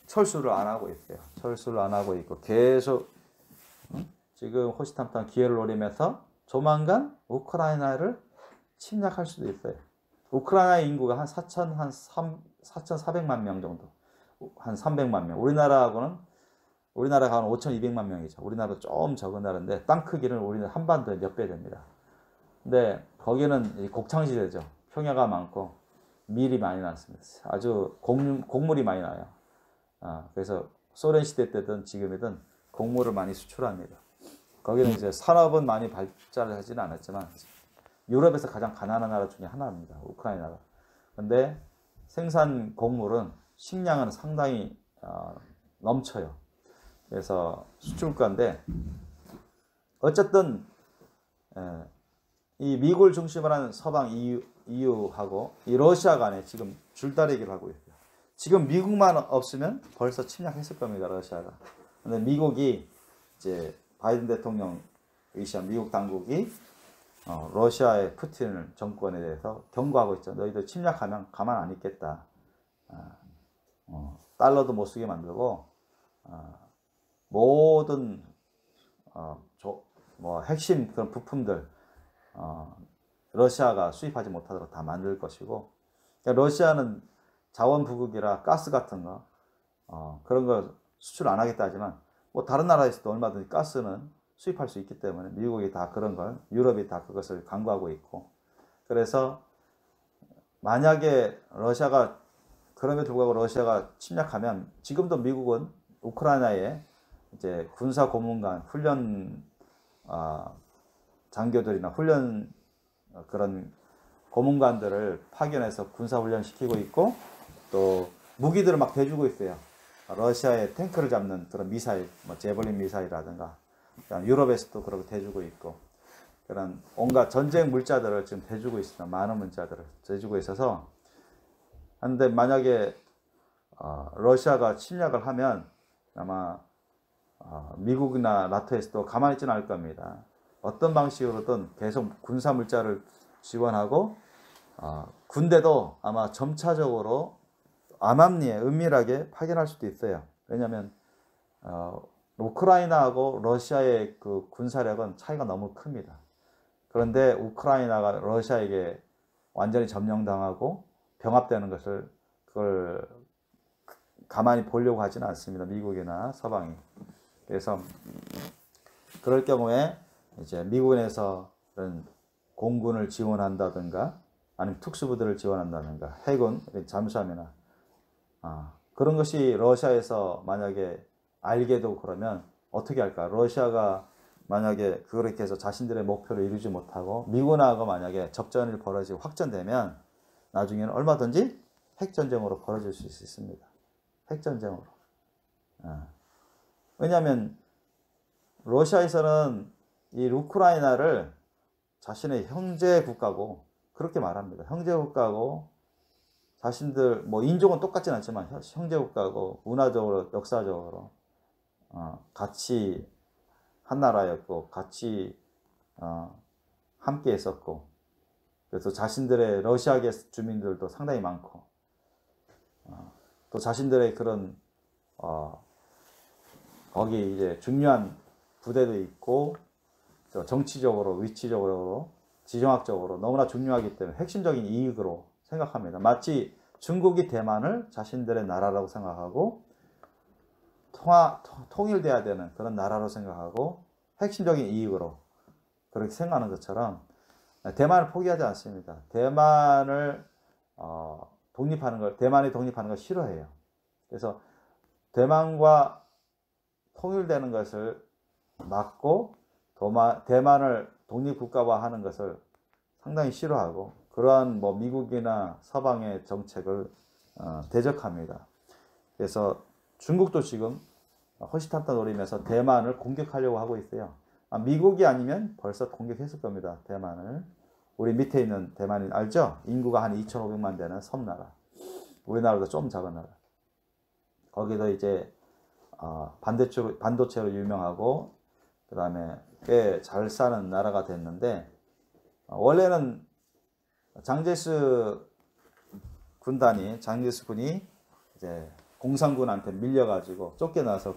철수를 안 하고 있어요. 철수를 안 하고 있고 계속 지금 호시탐탐 기회를 노리면서 조만간 우크라이나를 침략할 수도 있어요. 우크라이나 인구가 한 4,400만 명 정도, 한 300만 명. 우리나라가 한 5,200만 명이죠. 우리나라 좀 적은 나라인데 땅 크기는 우리는 한반도의 몇 배 됩니다. 근데 거기는 곡창지대죠. 평야가 많고 밀이 많이 났습니다. 아주 곡물이 많이 나요. 그래서 소련 시대 때든 지금이든 곡물을 많이 수출합니다. 거기는 이제 산업은 많이 발달을 하지는 않았지만 유럽에서 가장 가난한 나라 중에 하나입니다. 우크라이나가. 근데 생산 곡물은 식량은 상당히 넘쳐요. 그래서 수출가인데 어쨌든 이 미국을 중심으로 하는 서방 EU하고 이 러시아 간에 지금 줄다리기를 하고 있어요. 지금 미국만 없으면 벌써 침략했을 겁니다. 러시아가. 근데 미국이 이제 바이든 대통령이신 미국 당국이 러시아의 푸틴 정권에 대해서 경고하고 있죠. 너희들 침략하면 가만 안 있겠다. 달러도 못 쓰게 만들고 모든 핵심 그런 부품들 러시아가 수입하지 못하도록 다 만들 것이고, 그러니까 러시아는 자원 부국이라 가스 같은 거 그런 거 수출 안 하겠다 하지만 뭐 다른 나라에서도 얼마든지 가스는 수입할 수 있기 때문에 미국이 다 그런 걸, 유럽이 다 그것을 강구하고 있고, 그래서 만약에 러시아가 그럼에도 불구하고 러시아가 침략하면 지금도 미국은 우크라이나에 이제 군사 고문관 훈련 장교들이나 훈련 그런 고문관들을 파견해서 군사 훈련 시키고 있고 또 무기들을 막 대주고 있어요. 러시아의 탱크를 잡는 그런 미사일, 뭐 제벌린 미사일이라든가 유럽에서도 그렇게 대주고 있고 그런 온갖 전쟁 물자들을 지금 대주고 있습니다. 많은 물자들을 대주고 있어서 한데 만약에 러시아가 침략을 하면 아마 미국이나 나토에서도 가만히 있지는 않을 겁니다. 어떤 방식으로든 계속 군사 물자를 지원하고 군대도 아마 점차적으로 암암리에 은밀하게 파견할 수도 있어요. 왜냐하면 우크라이나하고 러시아의 그 군사력은 차이가 너무 큽니다. 그런데 우크라이나가 러시아에게 완전히 점령당하고 병합되는 것을 그걸 가만히 보려고 하지는 않습니다. 미국이나 서방이. 그래서 그럴 경우에 이제 미국에서 그런 공군을 지원한다든가 아니면 특수부대를 지원한다든가 해군, 잠수함이나 그런 것이 러시아에서 만약에 알게 되고 그러면 어떻게 할까? 러시아가 만약에 그렇게 해서 자신들의 목표를 이루지 못하고 미군하고 만약에 접전이 벌어지고 확전되면 나중에는 얼마든지 핵전쟁으로 벌어질 수 있습니다. 핵전쟁으로. 왜냐하면 러시아에서는 이 우크라이나를 자신의 형제 국가고 그렇게 말합니다. 형제 국가고 자신들 뭐 인종은 똑같진 않지만 형제 국가고 문화적으로 역사적으로 같이 한 나라였고 같이 함께 했었고 그래서 자신들의 러시아계 주민들도 상당히 많고 또 자신들의 그런 거기 이제 중요한 부대도 있고 정치적으로 위치적으로 지정학적으로 너무나 중요하기 때문에 핵심적인 이익으로 생각합니다. 마치 중국이 대만을 자신들의 나라라고 생각하고 통일돼야 되는 그런 나라로 생각하고 핵심적인 이익으로 그렇게 생각하는 것처럼 대만을 포기하지 않습니다. 대만을 대만이 독립하는 걸 싫어해요. 그래서 대만과 통일되는 것을 막고 대만을 독립국가화하는 것을 상당히 싫어하고 그러한 뭐 미국이나 서방의 정책을 대적합니다. 그래서 중국도 지금 호시탐탐 노리면서 대만을 공격하려고 하고 있어요. 미국이 아니면 벌써 공격했을 겁니다. 대만을. 우리 밑에 있는 대만이 알죠? 인구가 한 2,500만 되는 섬나라. 우리나라보다 좀 작은 나라. 거기도 이제 반도체로 유명하고 그 다음에 꽤 잘 사는 나라가 됐는데 원래는 장제스 군이 이제 공산군한테 밀려가지고 쫓겨나서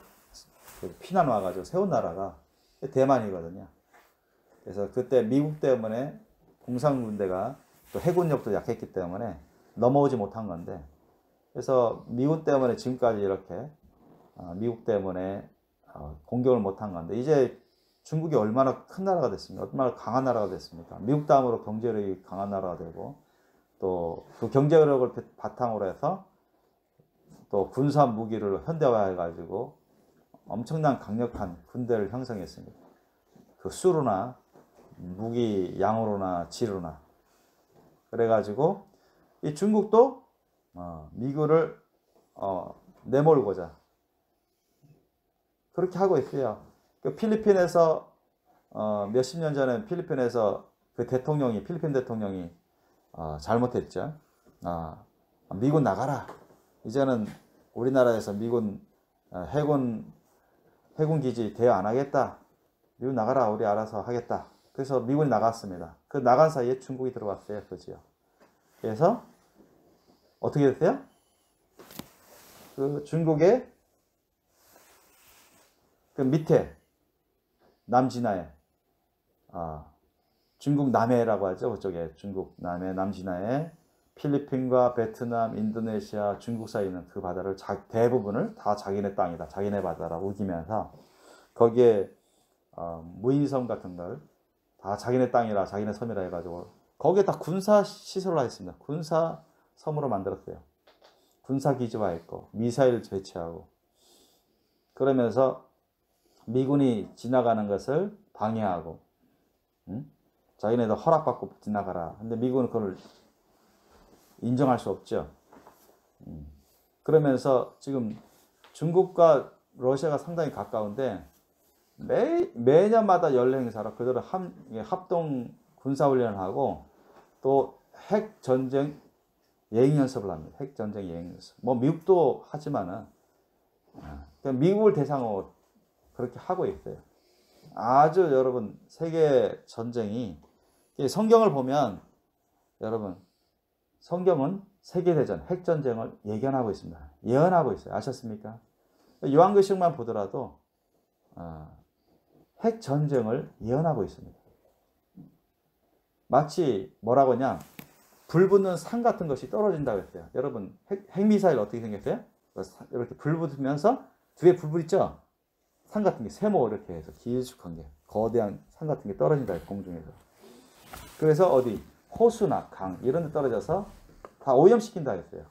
피난 와가지고 세운 나라가 대만이거든요. 그래서 그때 미국 때문에 공산군대가 또 해군력도 약했기 때문에 넘어오지 못한 건데 그래서 미군 때문에 지금까지 이렇게 미국 때문에 공격을 못한 건데 이제 중국이 얼마나 큰 나라가 됐습니까? 얼마나 강한 나라가 됐습니까? 미국 다음으로 경제력이 강한 나라가 되고 또 그 경제력을 바탕으로 해서 또 군사 무기를 현대화해가지고 엄청난 강력한 군대를 형성했습니다. 그 수로나 무기 양으로나 질로나 그래가지고 이 중국도 미국을 내몰고자 그렇게 하고 있어요. 그 필리핀에서 몇십 년 전에 필리핀에서 그 필리핀 대통령이 잘못했죠. 미군 나가라. 이제는 우리나라에서 미군 해군 기지 대여 안 하겠다. 미군 나가라. 우리 알아서 하겠다. 그래서 미군이 나갔습니다. 그 나간 사이에 중국이 들어왔어요. 그 지역. 그래서 어떻게 됐어요? 그 중국의 그 밑에 남진해에 중국 남해라고 하죠. 그쪽에 중국 남해 남진해에 필리핀과 베트남, 인도네시아, 중국 사이에 있는 그 바다를 대부분을 다 자기네 땅이다. 자기네 바다라고 우기면서 거기에 무인섬 같은 걸 다 자기네 땅이라 자기네 섬이라 해가지고 거기에 다 군사 시설을 했습니다. 군사 섬으로 만들었어요. 군사 기지화했고 미사일 배치하고 그러면서 미군이 지나가는 것을 방해하고 자기네도 허락받고 지나가라. 근데 미군은 그걸 인정할 수 없죠. 그러면서 지금 중국과 러시아가 상당히 가까운데 매년마다 연례 행사로 그대로 합동 군사훈련을 하고 또 핵전쟁 예행연습을 합니다. 핵전쟁 예행연습. 뭐 미국도 하지만은 미국을 대상으로 그렇게 하고 있어요. 아주 여러분 세계 전쟁이 성경을 보면 여러분 성경은 세계대전 핵전쟁을 예견하고 있습니다. 예언하고 있어요. 아셨습니까? 요한계시록만 보더라도 핵전쟁을 예언하고 있습니다. 마치 뭐라고 하냐 불 붙는 산 같은 것이 떨어진다고 했어요. 여러분 핵미사일 어떻게 생겼어요? 이렇게 불 붙으면서 뒤에 불 있죠? 산 같은 게 세모 이렇게 해서 길쭉한 게 거대한 산 같은 게 떨어진다 공중에서. 그래서 어디 호수나 강 이런 데 떨어져서 다 오염시킨다 했어요.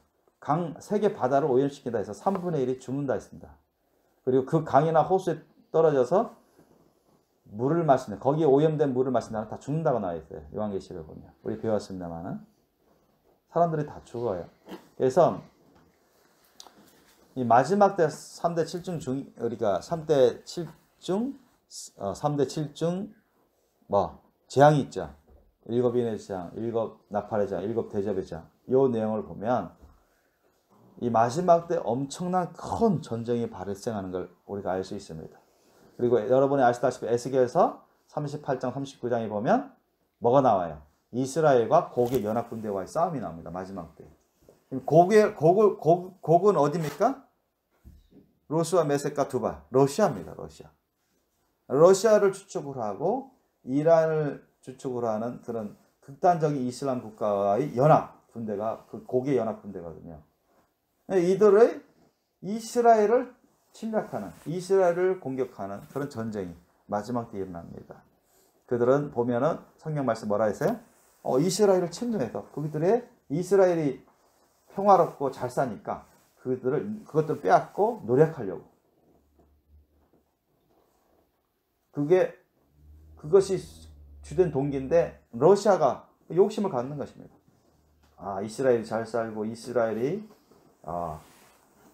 세계 바다를 오염시킨다 해서 3분의 1이 죽는다 했습니다. 그리고 그 강이나 호수에 떨어져서 물을 마시는, 거기에 오염된 물을 마신다면 다 죽는다고 나와 있어요. 요한계시를 보면. 우리 배웠습니다만은. 사람들이 다 죽어요. 그래서 이 마지막 때 3대 7중 중, 우리가 3대 7중, 3대 7중 재앙이 있죠. 7인의 재앙, 7 나팔의 재앙, 7 대접의 재앙. 이 내용을 보면 이 마지막 때 엄청난 큰 전쟁이 발생하는 걸 우리가 알 수 있습니다. 그리고 여러분이 아시다시피 에스겔서 38장, 39장에 보면 뭐가 나와요? 이스라엘과 고국의 연합군대와의 싸움이 나옵니다. 마지막 때. 고국은 어디입니까? 로스와 메섹과 두발. 러시아입니다. 러시아. 러시아를 주축으로 하고 이란을 주축으로 하는 그런 극단적인 이슬람 국가와의 연합 군대가 그 고국의 연합 군대거든요. 이들의 이스라엘을 침략하는, 이스라엘을 공격하는 그런 전쟁이 마지막 때 일어납니다. 그들은 보면은 성경 말씀 뭐라 했어요? 이스라엘을 침략해서 그들의 이스라엘이 평화롭고 잘 사니까 그것들 빼앗고 노력하려고. 그것이 주된 동기인데 러시아가 욕심을 갖는 것입니다. 이스라엘이 잘 살고 이스라엘이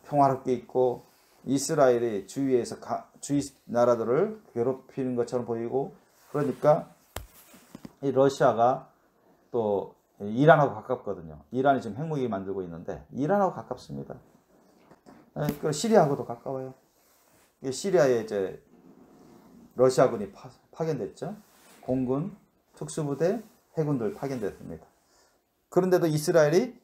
평화롭게 있고 이스라엘이 주위에서 주위 나라들을 괴롭히는 것처럼 보이고, 그러니까 이 러시아가 또 이란하고 가깝거든요. 이란이 지금 핵무기 만들고 있는데 이란하고 가깝습니다. 시리아하고도 가까워요. 시리아에 이제 러시아군이 파견됐죠. 공군, 특수부대, 해군들 파견됐습니다. 그런데도 이스라엘이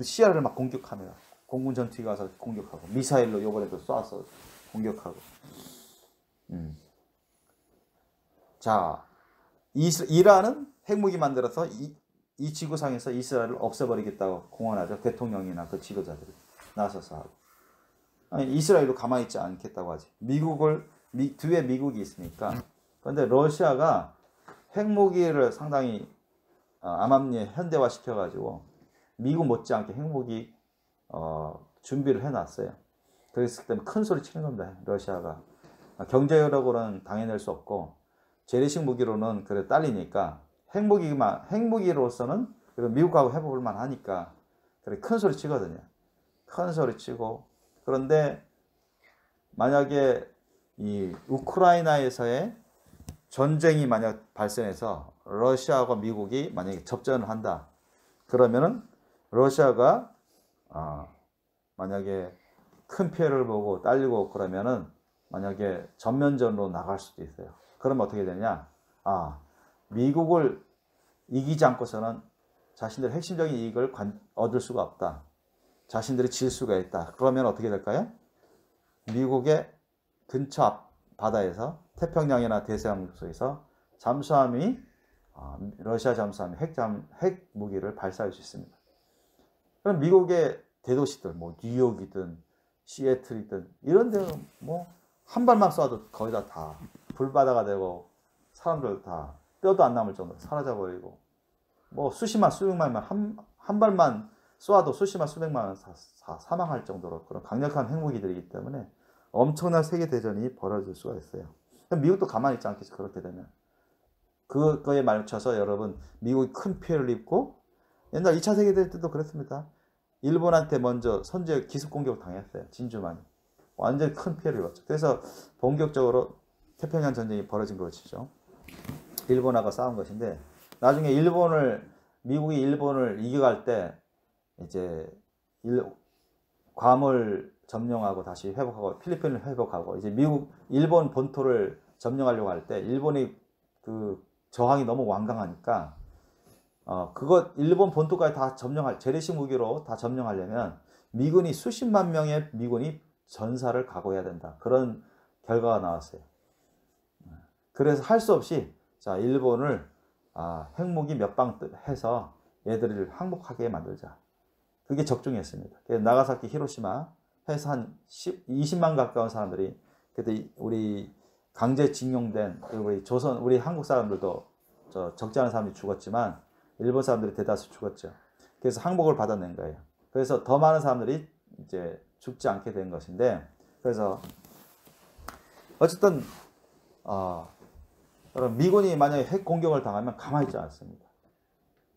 시리아를 막 공격합니다. 공군 전투기 가서 공격하고 미사일로 요번에도 쏴서 공격하고. 자, 이란은 핵무기 만들어서 이 지구상에서 이스라엘을 없애버리겠다고 공언하죠. 대통령이나 그 지도자들이 나서서 하고. 이스라엘도 가만히 있지 않겠다고 하지. 뒤에 미국이 있으니까. 그런데 러시아가 핵무기를 상당히 암암리에 현대화 시켜가지고 미국 못지않게 핵무기 준비를 해놨어요. 그랬을 때 큰 소리 치는 겁니다. 러시아가. 경제력으로는 당해낼 수 없고 재래식 무기로는 그래 딸리니까 핵무기로서는 미국하고 해볼만 하니까 그래 큰 소리 치거든요. 큰 소리 치고. 그런데 만약에 이 우크라이나에서의 전쟁이 만약 발생해서 러시아와 미국이 만약에 접전을 한다. 그러면은 러시아가 만약에 큰 피해를 보고 딸리고 그러면은 만약에 전면전으로 나갈 수도 있어요. 그러면 어떻게 되냐? 미국을 이기지 않고서는 자신들의 핵심적인 이익을 얻을 수가 없다. 자신들이 질 수가 있다. 그러면 어떻게 될까요? 미국의 근처 바다에서 태평양이나 대서양 속에서 잠수함이 러시아 잠수함이 핵 무기를 발사할 수 있습니다. 그럼 미국의 대도시들, 뉴욕이든 시애틀이든 이런 데는 한 발만 쏴도 거의 다 불바다가 되고 사람들 다 뼈도 안 남을 정도로 사라져버리고 수십만 수백만만 한 발만 쏴도 수십만 수백만 원 사망할 정도로 그런 강력한 핵무기들이기 때문에 엄청난 세계대전이 벌어질 수가 있어요. 미국도 가만히 있지 않겠죠. 그렇게 되면. 그거에 맞춰서 여러분 미국이 큰 피해를 입고 옛날 2차 세계대전 때도 그랬습니다. 일본한테 먼저 선제 기습공격을 당했어요. 진주만이. 완전히 큰 피해를 입었죠. 그래서 본격적으로 태평양 전쟁이 벌어진 것이죠. 일본하고 싸운 것인데 나중에 미국이 일본을 이겨갈 때 이제 괌을 점령하고 다시 회복하고 필리핀을 회복하고 이제 일본 본토를 점령하려고 할 때 일본이 그 저항이 너무 완강하니까 일본 본토까지 다 재래식 무기로 다 점령하려면 미군이 수십만 명의 미군이 전사를 각오해야 된다. 그런 결과가 나왔어요. 그래서 할 수 없이 일본을 핵무기 몇 방 해서 얘들을 항복하게 만들자. 그게 적중했습니다. 그래서 나가사키, 히로시마 해서 한 20만 가까운 사람들이 그때 우리 강제징용된 우리 한국 사람들도 적지 않은 사람이 죽었지만 일본 사람들이 대다수 죽었죠. 그래서 항복을 받아낸 거예요. 그래서 더 많은 사람들이 이제 죽지 않게 된 것인데, 그래서 어쨌든 여러분 미군이 만약에 핵 공격을 당하면 가만히 있지 않습니다.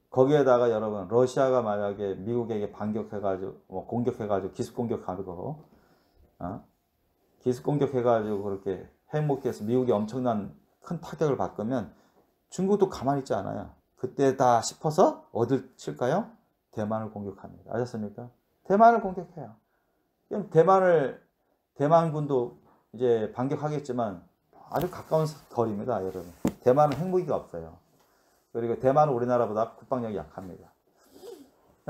거기에다가 여러분 러시아가 만약에 미국에게 반격해가지고 공격해가지고 기습 공격하고 기습 공격해가지고 그렇게 핵무기에서 미국이 엄청난 큰 타격을 받으면 중국도 가만히 있지 않아요. 그때다 싶어서 어딜 칠까요? 대만을 공격합니다. 아셨습니까? 대만을 공격해요. 그럼 대만군도 이제 반격하겠지만 아주 가까운 거리입니다, 여러분. 대만은 핵무기가 없어요. 그리고 대만은 우리나라보다 국방력이 약합니다.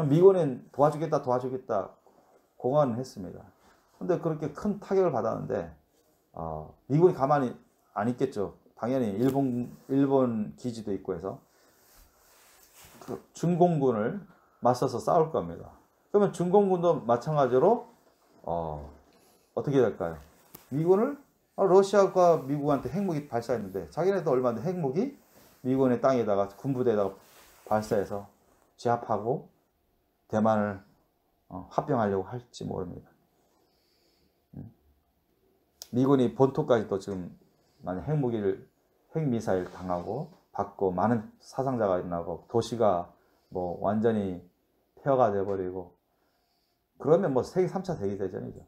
미군은 도와주겠다 공언을 했습니다. 근데 그렇게 큰 타격을 받았는데 미군이 가만히 안 있겠죠. 당연히 일본 기지도 있고 해서 그 중공군을 맞서서 싸울 겁니다. 그러면 중공군도 마찬가지로 어떻게 될까요? 미군을 러시아가 미국한테 핵무기 발사했는데 자기네도 얼마 전에 핵무기 미군의 땅에다가 군부대에다가 발사해서 제압하고 대만을 합병하려고 할지 모릅니다. 미군이 본토까지 또 지금 만약 핵미사일 당하고 받고 많은 사상자가 일어나고 도시가 뭐 완전히 폐허가 돼버리고 그러면 뭐 세계 3차 세계대전이죠.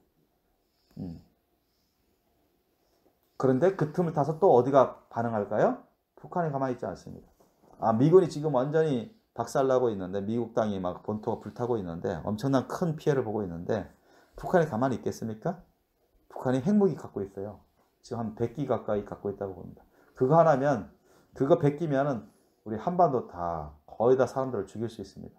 그런데 그 틈을 타서 또 어디가 반응할까요? 북한이 가만히 있지 않습니다. 미군이 지금 완전히 박살나고 있는데 미국 땅이 막 본토가 불타고 있는데 엄청난 큰 피해를 보고 있는데 북한이 가만히 있겠습니까? 북한이 핵무기 갖고 있어요. 지금 한 100기 가까이 갖고 있다고 봅니다. 그거 하나면 그거 100기면은 우리 한반도 다 거의 다 사람들을 죽일 수 있습니다.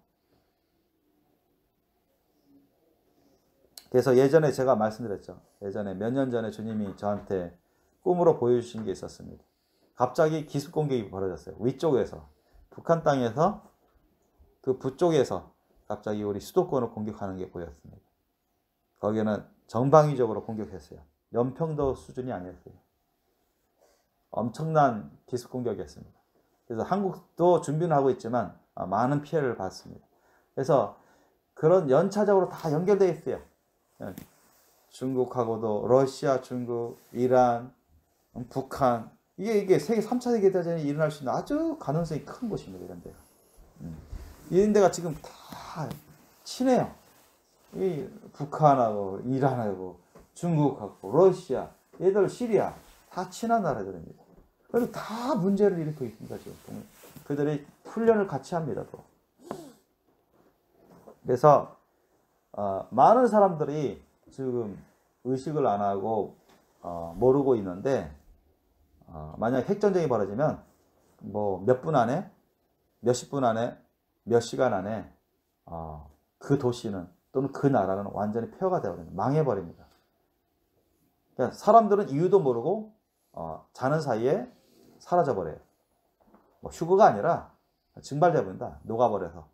그래서 예전에 제가 말씀드렸죠. 예전에 몇 년 전에 주님이 저한테 꿈으로 보여주신 게 있었습니다. 갑자기 기습 공격이 벌어졌어요. 위쪽에서 북한 땅에서 그 북쪽에서 갑자기 우리 수도권을 공격하는 게 보였습니다. 거기는 정방위적으로 공격했어요. 연평도 수준이 아니었어요. 엄청난 기습 공격이었습니다. 그래서 한국도 준비는 하고 있지만 많은 피해를 받습니다. 그래서 그런 연차적으로 다 연결되어 있어요. 중국하고도 러시아, 중국, 이란, 북한 이게 세계 3차 세계대전이 일어날 수 있는 아주 가능성이 큰 곳입니다. 이런 데가. 이런 데가 지금 다 친해요. 이 북한하고 이란하고 중국하고 러시아, 얘들 시리아 다 친한 나라들입니다. 그래서 다 문제를 일으키고 있습니다. 지금 그들이 훈련을 같이 합니다. 또. 그래서 많은 사람들이 지금 의식을 안 하고 모르고 있는데 만약 핵전쟁이 벌어지면 뭐 몇 분 안에 몇십 분 안에 몇 시간 안에 그 도시는 또는 그 나라는 완전히 폐허가 되어버립니다. 망해버립니다. 그러니까 사람들은 이유도 모르고 자는 사이에 사라져버려요. 뭐 휴거가 아니라 증발돼버린다. 녹아버려서.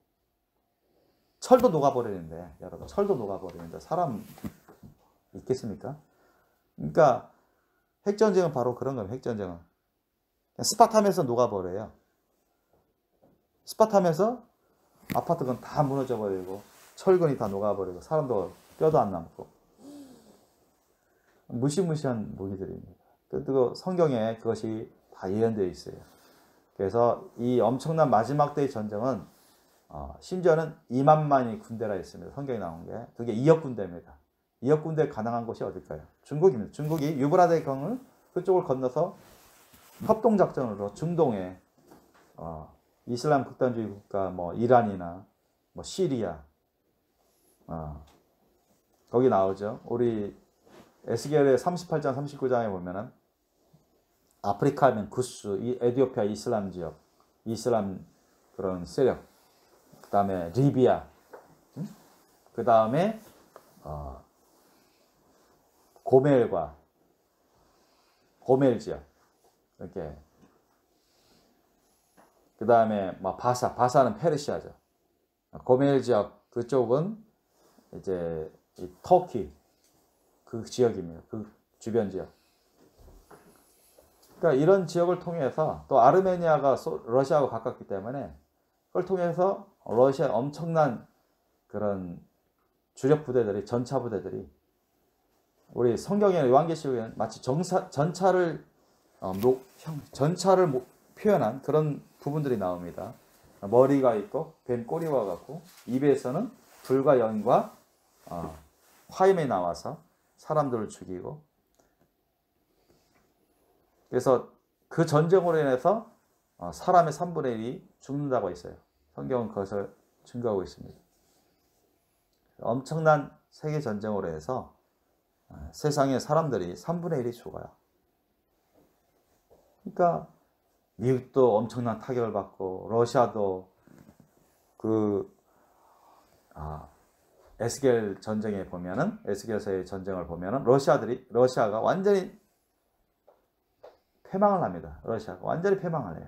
철도 녹아버리는데 여러분 철도 녹아버리는데 사람 있겠습니까? 그러니까 핵전쟁은 바로 그런 겁니다. 핵전쟁은 스파탐에서 녹아버려요. 스파탐에서 아파트건 다 무너져버리고 철근이 다 녹아버리고 사람도 뼈도 안 남고 무시무시한 무기들입니다. 그리고 성경에 그것이 다 예언되어 있어요. 그래서 이 엄청난 마지막 때의 전쟁은 심지어는 2만만이 군대라 했습니다. 성경에 나온 게. 그게 2억 군대입니다. 2억 군대 가능한 곳이 어딜까요? 중국입니다. 중국이 유브라데 강을 그쪽을 건너서 협동작전으로 중동에 이슬람 극단주의 국가 뭐 이란이나 뭐 시리아 거기 나오죠. 우리 에스겔의 38장 39장에 보면은 아프리카 하면 구스, 에티오피아 이슬람 지역, 이슬람 그런 세력, 그 다음에 리비아, 그 다음에 고멜 지역, 이렇게, 그 다음에 뭐 바사는 페르시아죠. 고멜 지역 그쪽은 이제 터키 그 지역입니다. 그 주변 지역. 그러니까 이런 지역을 통해서 또 아르메니아가 러시아하고 가깝기 때문에 그걸 통해서 러시아 엄청난 그런 주력 부대들이, 전차 부대들이, 우리 성경의 요한계시록에는 마치 전차를 표현한 그런 부분들이 나옵니다. 머리가 있고 뱀 꼬리와 같고 입에서는 불과 연과 화염이 나와서 사람들을 죽이고, 그래서 그 전쟁으로 인해서 사람의 3분의 1이 죽는다고 했어요. 성경은 그것을 증거하고 있습니다. 엄청난 세계 전쟁으로 해서 세상의 사람들이 3분의 1이 죽어요. 그러니까 미국도 엄청난 타격을 받고, 러시아도 에스겔 전쟁에 보면은, 에스겔서의 전쟁을 보면은 러시아가 완전히 패망을 합니다. 러시아가 완전히 패망을 해요.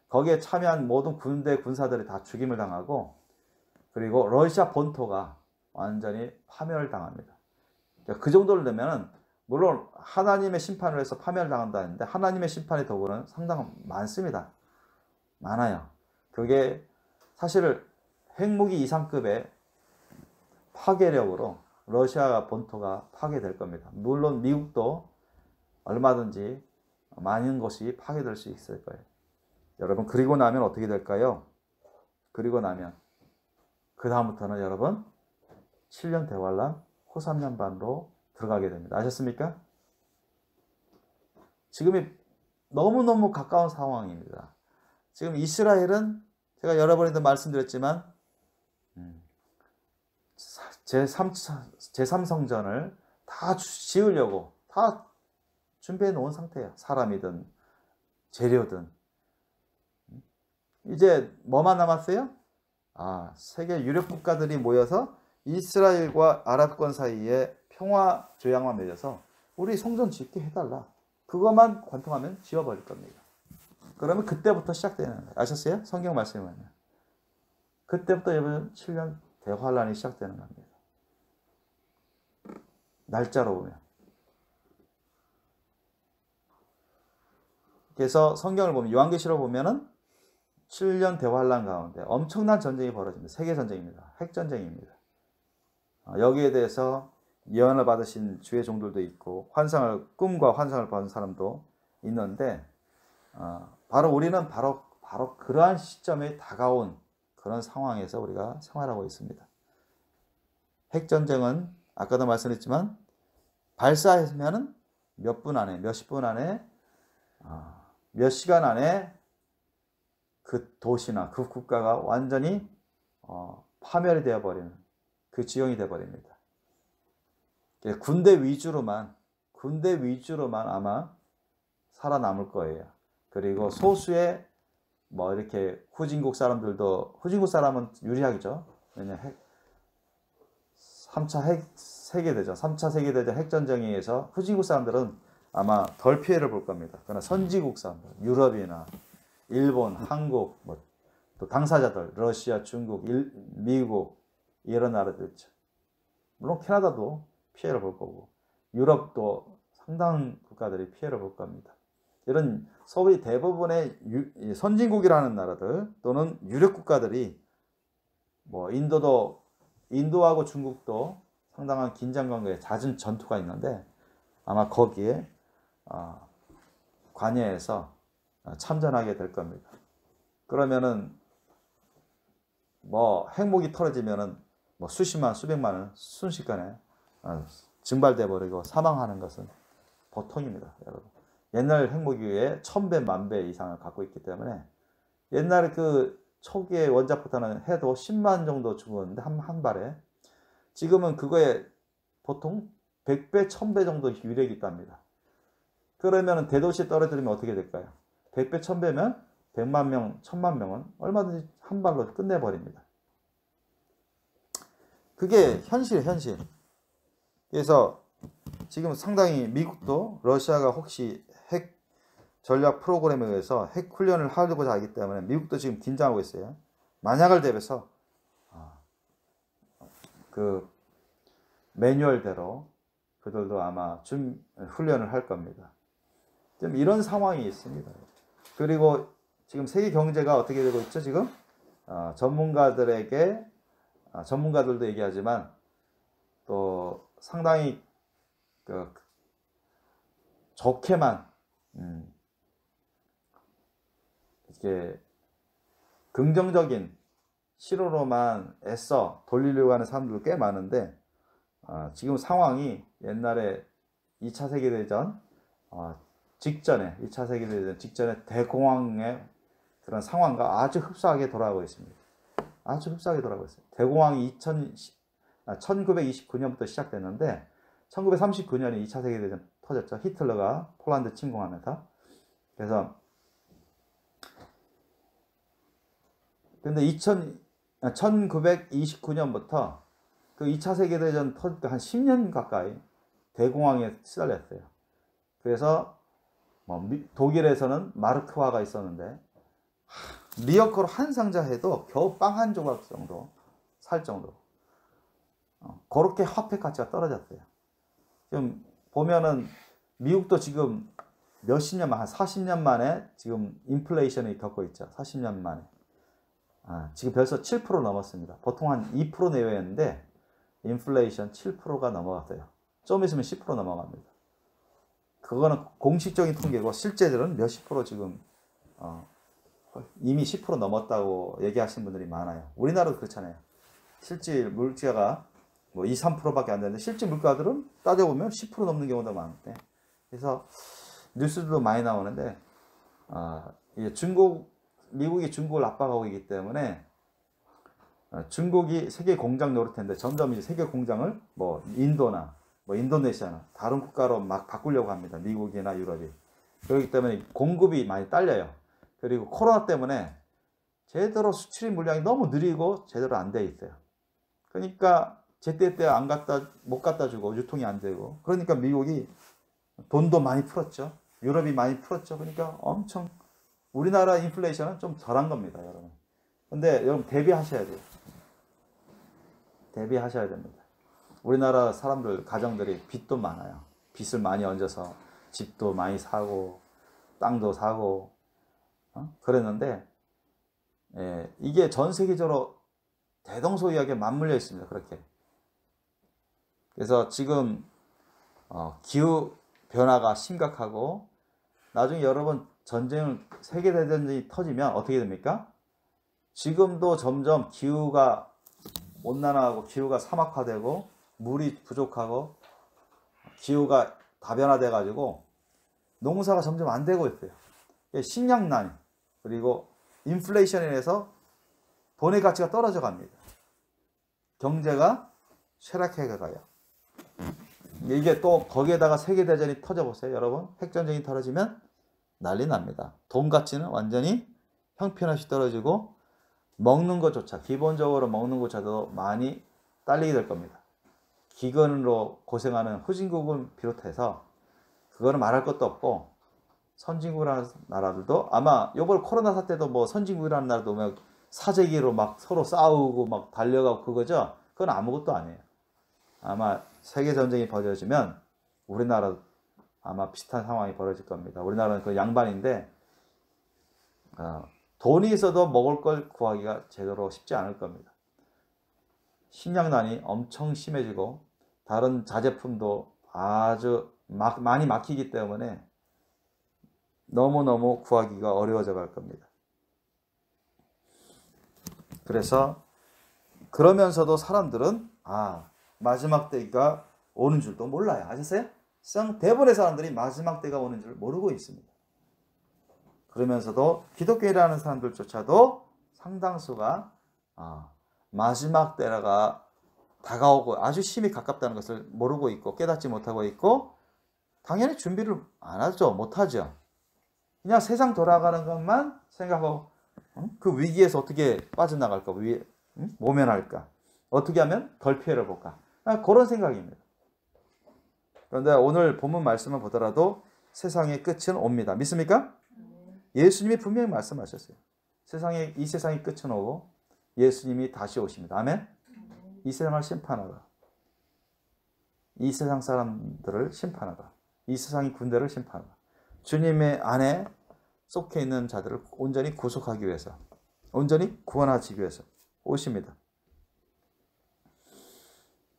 거기에 참여한 모든 군사들이 다 죽임을 당하고, 그리고 러시아 본토가 완전히 파멸을 당합니다. 그 정도를 되면은, 물론 하나님의 심판을 해서 파멸을 당한다는데, 하나님의 심판의 도구는 상당히 많습니다. 많아요. 그게 사실 핵무기 이상급의 파괴력으로 러시아 본토가 파괴될 겁니다. 물론 미국도 얼마든지 많은 것이 파괴될 수 있을 거예요. 여러분, 그리고 나면 어떻게 될까요? 그리고 나면 그 다음부터는 여러분 7년 대환란, 후 3년 반으로 들어가게 됩니다. 아셨습니까? 지금이 너무너무 가까운 상황입니다. 지금 이스라엘은 제가 여러분에도 말씀드렸지만 제3성전을 다 지으려고 다 준비해 놓은 상태예요. 사람이든 재료든. 이제 뭐만 남았어요? 세계 유력 국가들이 모여서 이스라엘과 아랍권 사이에 평화 조약만 맺어서 우리 성전 짓게 해달라. 그것만 관통하면 지어버릴 겁니다. 그러면 그때부터 시작되는 거예요. 아셨어요? 성경 말씀에 보면. 그때부터 여러분 7년 대환란이 시작되는 겁니다. 날짜로 보면. 그래서 성경을 보면, 요한계시록 보면은 7년 대환란 가운데 엄청난 전쟁이 벌어집니다. 세계 전쟁입니다. 핵 전쟁입니다. 여기에 대해서 예언을 받으신 주의 종들도 있고, 꿈과 환상을 받은 사람도 있는데, 바로 우리는 바로 그러한 시점에 다가온 그런 상황에서 우리가 생활하고 있습니다. 핵 전쟁은 아까도 말씀드렸지만 발사하면은 몇십 분 안에, 몇 시간 안에 그 도시나 그 국가가 완전히 파멸이 되어버리는 그 지형이 되어버립니다. 군대 위주로만 아마 살아남을 거예요. 그리고 소수의 이렇게 후진국 사람은 유리하겠죠. 왜냐하면 3차 세계대전 핵전쟁에 의해서 후진국 사람들은 아마 덜 피해를 볼 겁니다. 그러나 선진국 사람들, 유럽이나 일본, 한국, 또 당사자들, 러시아, 중국, 미국, 이런 나라들 있죠. 물론 캐나다도 피해를 볼 거고, 유럽도 상당한 국가들이 피해를 볼 겁니다. 이런 소위 대부분의 선진국이라는 나라들 또는 유력 국가들이, 인도하고 중국도 상당한 긴장 관계에 잦은 전투가 있는데, 아마 거기에 관여해서 참전하게 될 겁니다. 그러면은 핵무기 터져지면은 수십만, 수백만은 순식간에 증발돼 버리고 사망하는 것은 보통입니다, 여러분. 옛날 핵무기에 1000배, 10,000배 이상을 갖고 있기 때문에, 옛날에 그 초기에 원자폭탄은 해도 10만 정도 죽었는데 한 발에, 지금은 그거에 보통 100배, 1000배 정도 위력이 있답니다. 그러면 대도시에 떨어뜨리면 어떻게 될까요? 100배, 1000배면 100만 명, 1000만 명은 얼마든지 한 발로 끝내버립니다. 그게 현실이에요, 현실. 그래서 지금 상당히 미국도 러시아가 혹시 핵 전략 프로그램에 의해서 핵 훈련을 하려고 하기 때문에 미국도 지금 긴장하고 있어요. 만약을 대비해서 그 매뉴얼대로 그들도 아마 훈련을 할 겁니다. 좀 이런 상황이 있습니다. 그리고 지금 세계 경제가 어떻게 되고 있죠? 지금 전문가들도 얘기하지만 또 상당히 좋게만 이렇게 긍정적인 시로로만 애써 돌리려고 하는 사람들도 꽤 많은데 지금 상황이 옛날에 2차 세계대전 직전에 2차 세계대전 직전에 대공황의 그런 상황과 아주 흡사하게 돌아가고 있습니다. 아주 흡사하게 돌아가고 있어요. 대공황이 1929년부터 시작됐는데 1939년에 2차 세계대전 터졌죠. 히틀러가 폴란드 침공하면서. 그래서 근데 1929년부터 그 2차 세계대전 터질 때 한 10년 가까이 대공황에 시달렸어요. 그래서 독일에서는 마르크화가 있었는데 리어커로 한 상자 해도 겨우 빵 한 조각 정도 살 정도. 그렇게 화폐 가치가 떨어졌어요. 지금 보면은 미국도 지금 몇십 년, 한 40년 만에 지금 인플레이션을 겪고 있죠. 40년 만에. 지금 벌써 7% 넘었습니다. 보통 한 2% 내외였는데 인플레이션 7%가 넘어갔어요. 좀 있으면 10% 넘어갑니다. 그거는 공식적인 통계고 실제들은 몇십 프로 지금 이미 10% 넘었다고 얘기하시는 분들이 많아요. 우리나라도 그렇잖아요. 실질 물가가 뭐 2, 3%밖에 안 되는데 실질 물가들은 따져보면 10% 넘는 경우도 많은데, 그래서 뉴스도 많이 나오는데 이게 미국이 중국을 압박하고 있기 때문에 중국이 세계 공장 노릇했는데 점점 이제 세계 공장을 뭐 인도나 뭐 인도네시아나 다른 국가로 막 바꾸려고 합니다. 미국이나 유럽이. 그렇기 때문에 공급이 많이 딸려요. 그리고 코로나 때문에 제대로 수출입 물량이 너무 느리고 제대로 안 돼 있어요. 그러니까 제때때 못 갖다 주고 유통이 안 되고, 그러니까 미국이 돈도 많이 풀었죠. 유럽이 많이 풀었죠. 그러니까 엄청 우리나라 인플레이션은 좀 덜한 겁니다, 여러분. 근데 여러분 대비하셔야 돼요. 대비하셔야 됩니다. 우리나라 사람들, 가정들이 빚도 많아요. 빚을 많이 얹어서 집도 많이 사고 땅도 사고 그랬는데 이게 전 세계적으로 대동소이하게 맞물려 있습니다. 그렇게. 그래서 지금 기후 변화가 심각하고 나중에 여러분 세계대전이 터지면 어떻게 됩니까? 지금도 점점 기후가 온난화하고 기후가 사막화되고 물이 부족하고 기후가 다변화돼 가지고 농사가 점점 안 되고 있어요. 식량난 그리고 인플레이션에 의해서 돈의 가치가 떨어져 갑니다. 경제가 쇠락해 가요. 이게 또 거기에다가 세계대전이 터져보세요. 여러분, 핵전쟁이 떨어지면 난리 납니다. 돈 가치는 완전히 형편없이 떨어지고 먹는 것조차, 기본적으로 먹는 것조차도 많이 딸리게 될 겁니다. 기근으로 고생하는 후진국을 비롯해서 그거는 말할 것도 없고, 선진국이라는 나라들도 아마 요번 코로나 사태도 뭐 선진국이라는 나라도 막 사재기로 막 서로 싸우고 막 달려가고 그거죠. 그건 아무것도 아니에요. 아마 세계 전쟁이 벌어지면 우리나라 아마 비슷한 상황이 벌어질 겁니다. 우리나라는 그 양반인데 돈이 있어도 먹을 걸 구하기가 제대로 쉽지 않을 겁니다. 식량난이 엄청 심해지고 다른 자제품도 아주 많이 막히기 때문에 너무너무 구하기가 어려워져 갈 겁니다. 그래서 그러면서도 사람들은 마지막 때가 오는 줄도 몰라요. 아셨어요? 대부분의 사람들이 마지막 때가 오는 줄 모르고 있습니다. 그러면서도 기독교라는 사람들조차도 상당수가 마지막 때가 다가오고 아주 심히 가깝다는 것을 모르고 있고 깨닫지 못하고 있고, 당연히 준비를 안 하죠. 못하죠. 그냥 세상 돌아가는 것만 생각하고 그 위기에서 어떻게 빠져나갈까, 모면할까, 어떻게 하면 덜 피해를 볼까, 그런 생각입니다. 그런데 오늘 본문 말씀을 보더라도 세상의 끝은 옵니다. 믿습니까? 예수님이 분명히 말씀하셨어요. 이 세상의 끝은 오고 예수님이 다시 오십니다. 아멘? 이 세상을 심판하라. 이 세상 사람들을 심판하라. 이 세상의 군대를 심판하라. 주님의 안에 속해 있는 자들을 온전히 구속하기 위해서, 온전히 구원하시기 위해서 오십니다.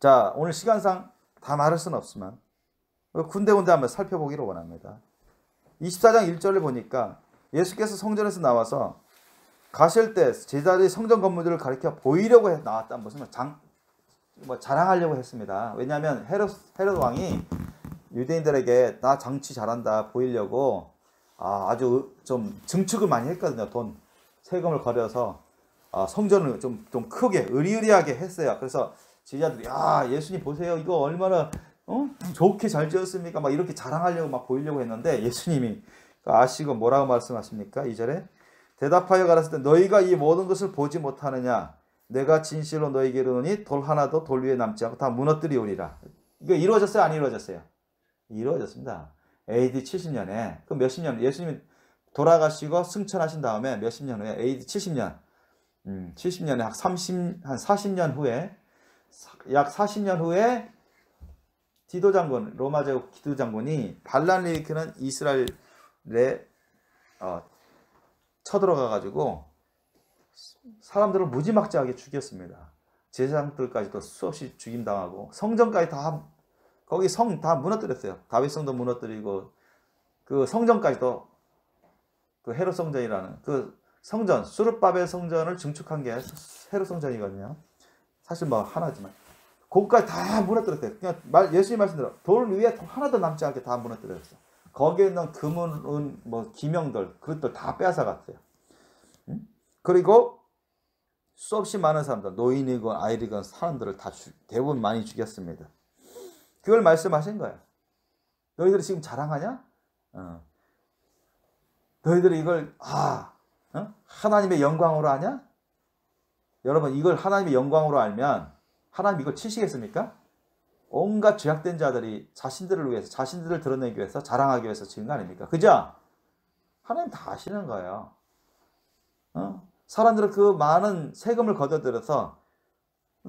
자, 오늘 시간상 다 말할 수는 없지만 군데군데 한번 살펴보기를 원합니다. 24장 1절을 보니까 예수께서 성전에서 나와서 가실 때 제자들이 성전 건물들을 가리켜 보이려고 나왔다. 무슨 자랑하려고 했습니다. 왜냐하면 헤롯 왕이 유대인들에게 나 장치 잘한다 보이려고 아주 좀 증축을 많이 했거든요. 돈 세금을 거려서 성전을 좀 크게 의리의리하게 했어요. 그래서 제자들이 예수님 보세요, 이거 얼마나 좋게 잘 지었습니까? 막 이렇게 자랑하려고 막 보이려고 했는데 예수님이 아시고 뭐라고 말씀하십니까? 2절에 대답하여 가라사대 때 너희가 이 모든 것을 보지 못하느냐? 내가 진실로 너희에게 이르노니 돌 하나도 돌 위에 남지 않고 다 무너뜨리오리라. 이거 이루어졌어요? 안 이루어졌어요? 이루어졌습니다. AD 70년에 그 몇십 년 예수님이 돌아가시고 승천하신 다음에 몇십 년 후에 AD 70년 70년에 한 40년 후에 약 40년 후에 디도 장군 로마 제국 디도 장군이 반란을 일으키는 이스라엘에 쳐들어가 가지고 사람들을 무지막지하게 죽였습니다. 제사장들까지도 수없이 죽임당하고 성전까지 다 거기 성 다 무너뜨렸어요. 다윗 성도 무너뜨리고 그 성전까지도 그 헤롯 성전이라는 그 성전 수르바벨 성전을 증축한 게 헤롯 성전이거든요. 사실 뭐 하나지만 거기까지 다 무너뜨렸어요. 그냥 예수님 말씀대로 돌 위에 하나도 남지 않게 다 무너뜨렸어요. 거기에 있는 금은, 은, 뭐 기명들 그것들 다 빼앗아갔어요. 그리고 수없이 많은 사람들, 노인이건 아이리건 사람들을 다 대부분 많이 죽였습니다. 그걸 말씀하신 거예요. 너희들이 지금 자랑하냐? 너희들이 이걸 하나님의 영광으로 하냐? 여러분 이걸 하나님의 영광으로 알면 하나님 이걸 치시겠습니까? 온갖 죄악된 자들이 자신들을 위해서 자신들을 드러내기 위해서 자랑하기 위해서 지은 거 아닙니까? 그죠? 하나님 다 아시는 거예요. 사람들은 그 많은 세금을 걷어들여서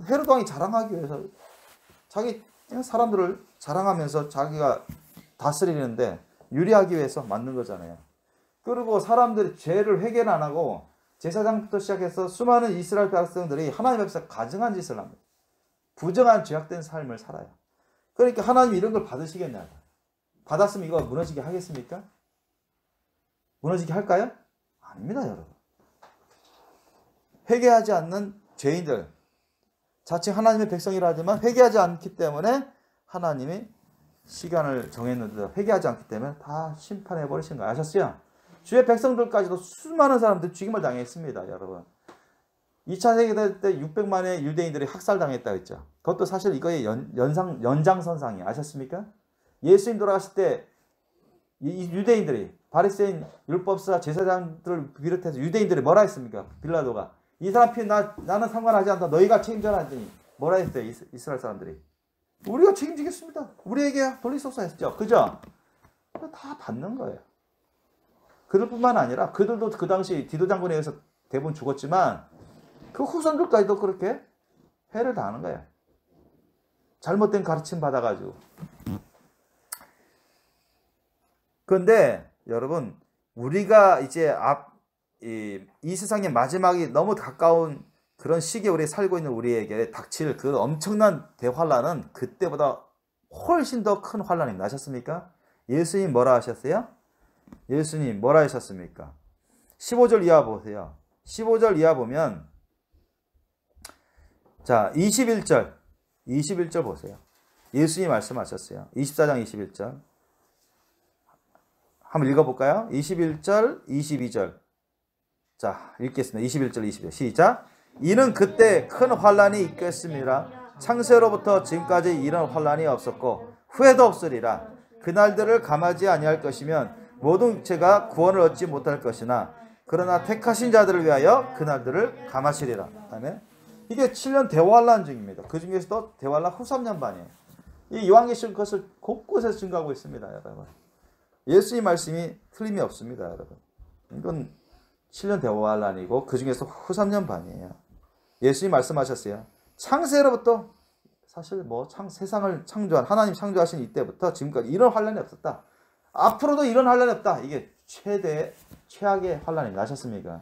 헤롯 왕이 자랑하기 위해서 자기 사람들을 자랑하면서 자기가 다스리는데 유리하기 위해서 만든 거잖아요. 그리고 사람들이 죄를 회개를 안 하고 제사장부터 시작해서 수많은 이스라엘 백성들이 하나님 앞에서 가증한 짓을 합니다. 부정한 죄악된 삶을 살아요. 그러니까 하나님이 이런 걸 받으시겠냐? 받았으면 이거 무너지게 하겠습니까? 무너지게 할까요? 아닙니다, 여러분. 회개하지 않는 죄인들, 자칭 하나님의 백성이라 하지만 회개하지 않기 때문에 하나님이 시간을 정했는데도 회개하지 않기 때문에 다 심판해 버리신 거 아셨어요? 주의 백성들까지도 수많은 사람들이 죽임을 당했습니다, 여러분. 2차 세계대전 때 600만의 유대인들이 학살당했다고 했죠. 그것도 사실 이거의 연장선상이 아셨습니까? 예수님 돌아가실 때 이 유대인들이 바리새인 율법사 제사장들을 비롯해서 유대인들이 뭐라 했습니까? 빌라도가 이 사람 피 나는 상관하지 않다. 너희가 책임져라 했더니 뭐라 했어요? 이스라엘 사람들이 우리가 책임지겠습니다. 우리에게 돌리소서 했죠. 그죠? 다 받는 거예요. 그들뿐만 아니라 그들도 그 당시 디도 장군에 의해서 대부분 죽었지만 그 후손들까지도 그렇게 해를 당하는 거예요. 잘못된 가르침 받아가지고. 그런데 여러분 우리가 이제 이 세상의 마지막이 너무 가까운 그런 시기에 우리 살고 있는 우리에게 닥칠 그 엄청난 대환란은 그때보다 훨씬 더 큰 환란이 나셨습니까? 예수님 뭐라 하셨어요? 예수님 뭐라 하셨습니까? 15절 이하 보세요. 15절 이하 보면 자 21절 보세요. 예수님 말씀하셨어요. 24장 21절 한번 읽어볼까요? 21절 22절 자 읽겠습니다. 21절 22절 시작. 이는 그때 큰 환란이 있겠습니다. 창세로부터 지금까지 이런 환란이 없었고 후에도 없으리라. 그날들을 감하지 아니할 것이면 모든 육체가 구원을 얻지 못할 것이나 그러나 택하신 자들을 위하여 그날들을 감하시리라. 아멘. 이게 7년 대환란 중입니다. 그 중에서도 대환란 후 3년 반이에요. 이 요한계시록 그것을 곳곳에서 증거하고 있습니다, 여러분. 예수님 말씀이 틀림이 없습니다, 여러분. 이건 7년 대환란이고 그 중에서 후 3년 반이에요. 예수님 말씀하셨어요. 창세로부터 사실 세상을 창조한 하나님 창조하신 이때부터 지금까지 이런 환란이 없었다. 앞으로도 이런 환란이 없다. 이게 최악의 환란이 나셨습니까?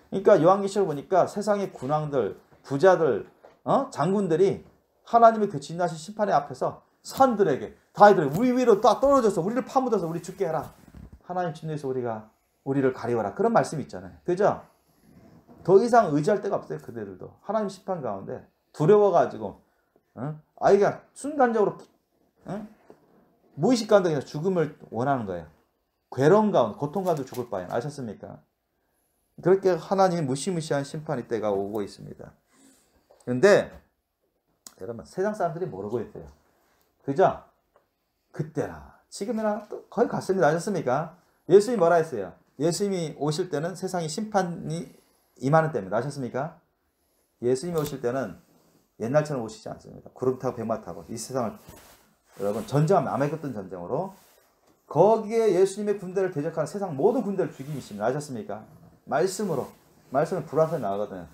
그러니까 요한계시록 보니까 세상의 군왕들, 부자들, 장군들이 하나님의 그 진노하신 심판의 앞에서 선들에게 다이들 우리 위로 딱 떨어져서 우리를 파묻어서 우리 죽게 해라. 하나님 진노에서 우리를 가리워라. 그런 말씀이 있잖아요. 그죠? 더 이상 의지할 데가 없어요. 그들도 하나님 심판 가운데 두려워가지고 아이가 순간적으로 무의식 가운데 그냥 죽음을 원하는 거예요. 괴로운 가운데 고통 가운데 죽을 바에 아셨습니까? 그렇게 하나님이 무시무시한 심판의 때가 오고 있습니다. 그런데 여러분 세상 사람들이 모르고 있어요. 그죠? 그때나 지금이나 또 거의 같습니다. 아셨습니까? 예수님이 뭐라 했어요? 예수님이 오실 때는 세상이 심판이 임하는 때입니다. 아셨습니까? 예수님이 오실 때는 옛날처럼 오시지 않습니다. 구름 타고 백마 타고 이 세상을 여러분 전쟁하면 아메겟돈 전쟁으로 거기에 예수님의 군대를 대적하는 세상 모든 군대를 죽임이십니다. 아셨습니까? 말씀으로 말씀은 불화선이 나가거든요.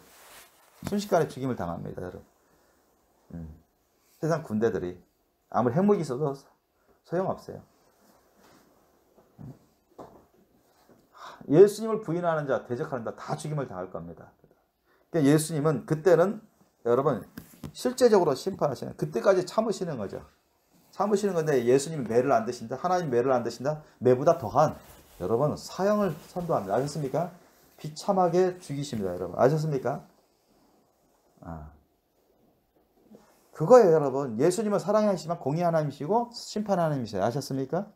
순식간에 죽임을 당합니다. 여러분. 세상 군대들이 아무리 핵무기 있어도 소용없어요. 예수님을 부인하는 자, 대적하는 자 다 죽임을 당할 겁니다. 그러니까 예수님은 그때는 여러분 실제적으로 심판하시는 그때까지 참으시는 거죠. 참으시는 건데 예수님이 매를 안 드신다. 하나님 매를 안 드신다. 매보다 더한 여러분 사형을 선도합니다. 아셨습니까? 비참하게 죽이십니다. 여러분 아셨습니까? 그거예요. 여러분 예수님은 사랑하시지만 공의 하나님이시고 심판 하나님이세요. 아셨습니까?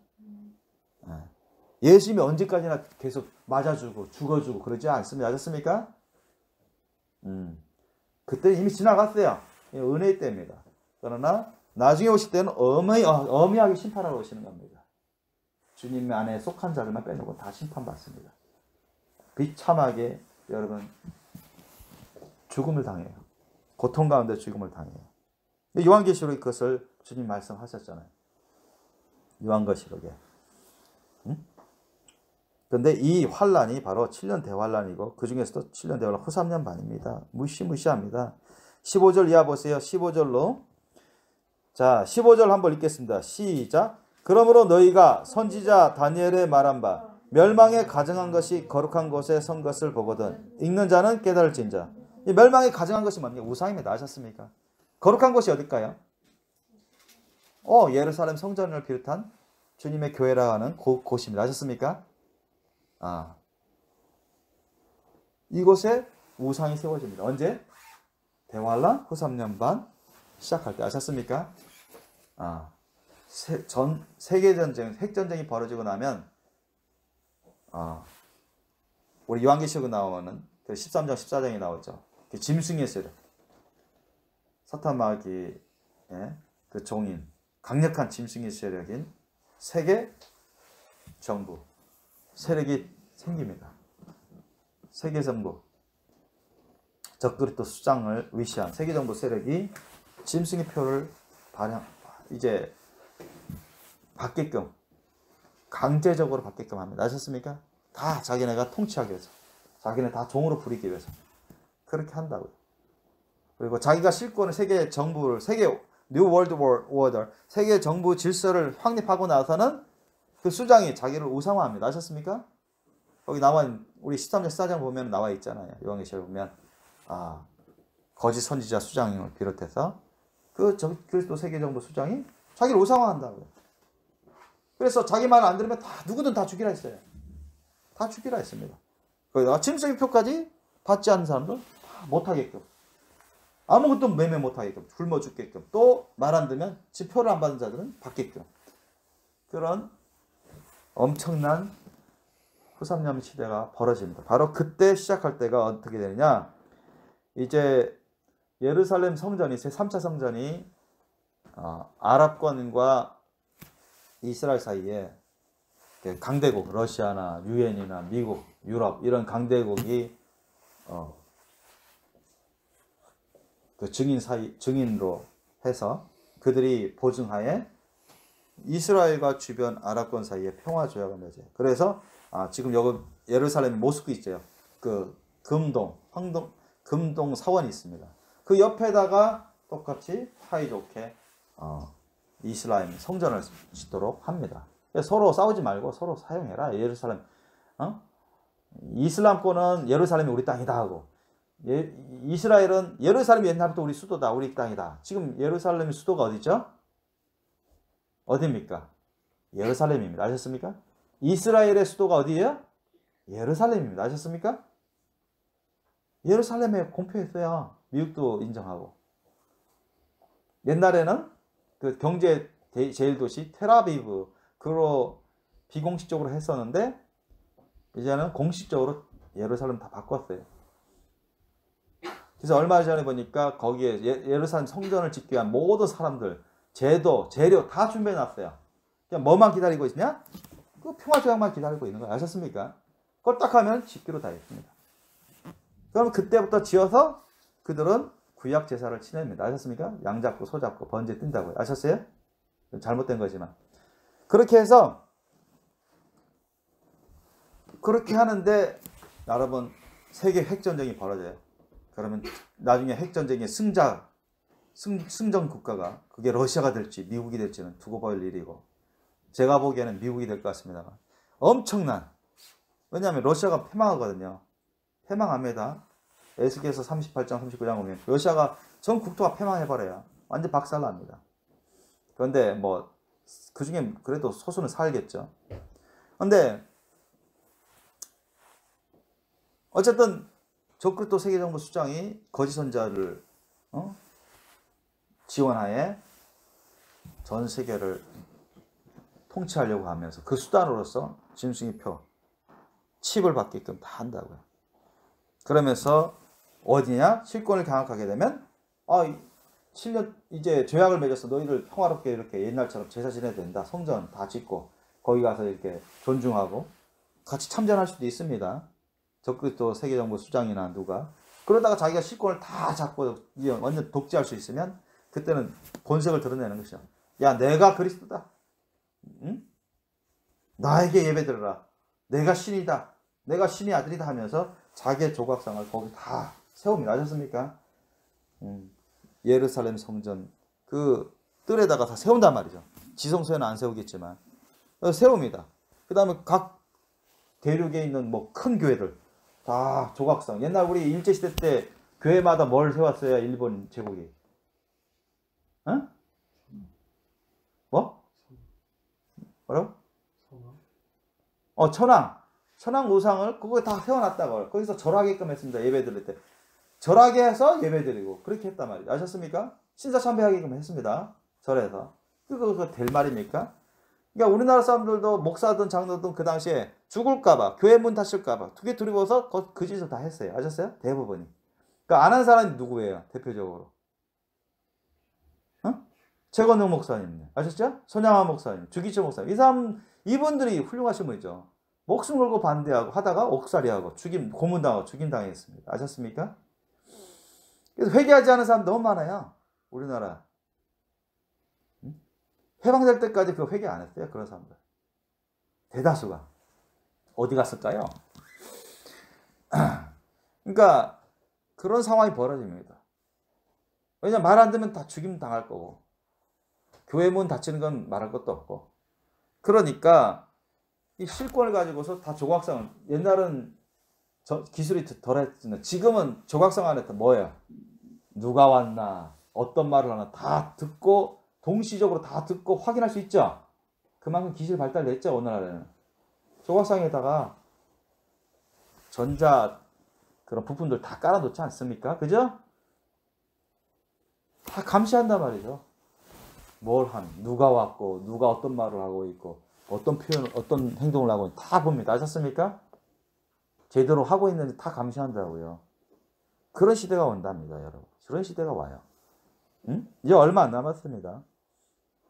예수님이 언제까지나 계속 맞아주고 죽어주고 그러지 않습니다. 아셨습니까? 그때 이미 지나갔어요. 은혜의 때입니다. 그러나 나중에 오실 때는 엄하게 심판하러 오시는 겁니다. 주님 안에 속한 자들만 빼놓고 다 심판받습니다. 비참하게 여러분 죽음을 당해요. 고통 가운데 죽음을 당해요. 요한계시록에 그것을 주님 말씀하셨잖아요. 요한계시록에. 그런데 이 환란이 바로 7년 대환란이고 그 중에서도 7년 대환란 후 3년 반입니다. 무시무시합니다. 15절 이하 보세요. 15절로 자 15절 한번 읽겠습니다. 시작. 그러므로 너희가 선지자 다니엘의 말한 바 멸망에 가증한 것이 거룩한 곳에 선 것을 보거든 읽는 자는 깨달을진자. 이 멸망에 가증한 것이 뭔가 우상입니다. 아셨습니까? 거룩한 곳이 어딜까요? 예루살렘 성전을 비롯한 주님의 교회라 하는 곳입니다. 아셨습니까? 이곳에 우상이 세워집니다. 언제? 대환란 후 3년 반 시작할 때. 아셨습니까? 세계전쟁, 핵전쟁이 벌어지고 나면 우리 요한계시록에 나오는 그 13장, 14장이 나오죠. 그 짐승의 세력. 사탄마귀의 그 종인, 강력한 짐승의 세력인 세계 정부 세력이 생깁니다. 세계 정부 적그리스도 수장을 위시한 세계 정부 세력이 짐승의 표를 이제 받게끔 강제적으로 받게끔 합니다. 아셨습니까? 다 자기네가 통치하기 위해서, 자기네 다 종으로 부리기 위해서 그렇게 한다고요. 그리고 자기가 실권을 세계 정부를 뉴 월드 오더 세계 정부 질서를 확립하고 나서는 그 수장이 자기를 우상화합니다. 아셨습니까? 거기 우리 13장 14장 보면 나와 있잖아요. 요한계시록 보면 거짓 선지자 수장을 비롯해서 그 그리스도 세계 정부 수장이 자기를 우상화한다고요. 그래서 자기 말 안 들으면 누구든 다 죽이라 했어요. 다 죽이라 했습니다. 거기다가 짐승의 표까지 받지 않는 사람도 다 못하게끔, 아무것도 매매 못하게끔, 굶어 죽게끔, 또 말 안 들으면 지 표를 안 받은 자들은 받게끔, 그런 엄청난 후 3년 시대가 벌어집니다. 바로 그때 시작할 때가 어떻게 되느냐, 이제 예루살렘 성전이, 제3차 성전이 아랍권과 이스라엘 사이에 강대국, 러시아나 유엔이나 미국, 유럽 이런 강대국이 그 증인으로 해서 그들이 보증하에 이스라엘과 주변 아랍권 사이에 평화 조약을 맺어요. 그래서 지금 여기 예루살렘 모스크 있죠. 그 금동 사원이 있습니다. 그 옆에다가 똑같이 사이좋게 이슬람 성전을 짓도록 합니다. 서로 싸우지 말고 서로 사용해라. 예루살렘 이슬람권은 예루살렘이 우리 땅이다 하고, 이스라엘은 예루살렘이 옛날부터 우리 수도다. 우리 땅이다. 지금 예루살렘의 수도가 어디죠? 어디입니까? 예루살렘입니다. 아셨습니까? 이스라엘의 수도가 어디예요? 예루살렘입니다. 아셨습니까? 예루살렘에 공표했어요. 미국도 인정하고. 옛날에는 그 경제 제1도시 텔아비브 그로 비공식적으로 했었는데 이제는 공식적으로 예루살렘 다 바꿨어요. 그래서 얼마 전에 보니까 거기에 예루살렘 성전을 짓기 위한 모든 사람들 제도, 재료 다 준비해 놨어요. 그냥 뭐만 기다리고 있냐? 그 평화조약만 기다리고 있는 거예요. 아셨습니까? 그걸 딱 하면 짓기로 다 했습니다. 그럼 그때부터 지어서 그들은 구약 제사를 지냅니다. 아셨습니까? 양 잡고 소 잡고 번제 뜬다고요. 아셨어요? 잘못된 거지만. 그렇게 해서 그렇게 하는데 여러분 세계 핵전쟁이 벌어져요. 그러면 나중에 핵전쟁의 승전 국가가 그게 러시아가 될지 미국이 될지는 두고 볼 일이고 제가 보기에는 미국이 될 것 같습니다만 엄청난 왜냐하면 러시아가 패망하거든요. 패망합니다. 에스겔서 38장 39장 보면 러시아가 전 국토가 패망해버려요. 완전 박살납니다. 그런데 뭐 그중에 그래도 소수는 살겠죠. 그런데 어쨌든 적그리스도 세계정부 수장이 거짓 선자를 지원하에 전 세계를 통치하려고 하면서 그 수단으로서 짐승이표 칩을 받게끔 다 한다고요. 그러면서 어디냐? 실권을 장악하게 되면 7년 이제 조약을 맺어서 너희들 평화롭게 이렇게 옛날처럼 제사 지내야 된다. 성전 다 짓고 거기 가서 이렇게 존중하고 같이 참전할 수도 있습니다. 적그리스도 세계정부 수장이나 누가 그러다가 자기가 실권을 다 잡고 완전 독재할 수 있으면 그때는 본색을 드러내는 것이죠. 야 내가 그리스도다. 응? 나에게 예배드려라. 내가 신이다. 내가 신의 아들이다 하면서 자기의 조각상을 거기 다 세웁니다. 아셨습니까? 예루살렘 성전 그 뜰에다가 다 세운단 말이죠. 지성소에는 안 세우겠지만 세웁니다. 그 다음에 각 대륙에 있는 뭐 큰 교회들 다 조각상. 옛날 우리 일제시대 때 교회마다 뭘 세웠어요? 일본 제국이. 응? 뭐? 뭐라고? 천왕. 천왕 우상을 그거 다 세워놨다고. 거기서 절하게끔 했습니다. 예배 드릴 때. 절하게 해서 예배 드리고 그렇게 했단 말이에요. 아셨습니까? 신사 참배하게끔 했습니다. 절에서. 그거 될 말입니까? 그러니까 우리나라 사람들도 목사든 장로든 그 당시에 죽을까봐 교회 문 닫힐까봐 두 개 두려워서 그 짓을 다 했어요. 아셨어요? 대부분이. 그러니까 안 한 사람이 누구예요? 대표적으로. 최건능 목사님. 아셨죠? 손양환 목사님. 주기철 목사님. 이 사람 이분들이 훌륭하신 분이죠. 목숨 걸고 반대하고 하다가 옥살이하고 고문당하고 죽임당했습니다. 아셨습니까? 그래서 회개하지 않은 사람 너무 많아요. 우리나라. 해방될 때까지 그 회개 안 했어요. 그런 사람들. 대다수가. 어디 갔을까요? 그러니까 그런 상황이 벌어집니다. 왜냐면 말 안 듣면 다 죽임 당할 거고 교회 문 닫히는 건 말할 것도 없고 그러니까 이 실권을 가지고서 다 조각상을 옛날은 기술이 덜했지만 지금은 조각상 안에 뭐예요? 누가 왔나 어떤 말을 하나 다 듣고 동시적으로 다 듣고 확인할 수 있죠. 그만큼 기술이 발달됐죠. 오늘날에는. 조각상에다가 전자 그런 부품들 다 깔아놓지 않습니까? 그죠? 다 감시한단 말이죠. 누가 왔고 누가 어떤 말을 하고 있고 어떤 표현 어떤 행동을 하고 있는지 다 봅니다. 아셨습니까? 제대로 하고 있는지 다 감시한다고요. 그런 시대가 온답니다. 여러분. 그런 시대가 와요. 이제 얼마 안 남았습니다.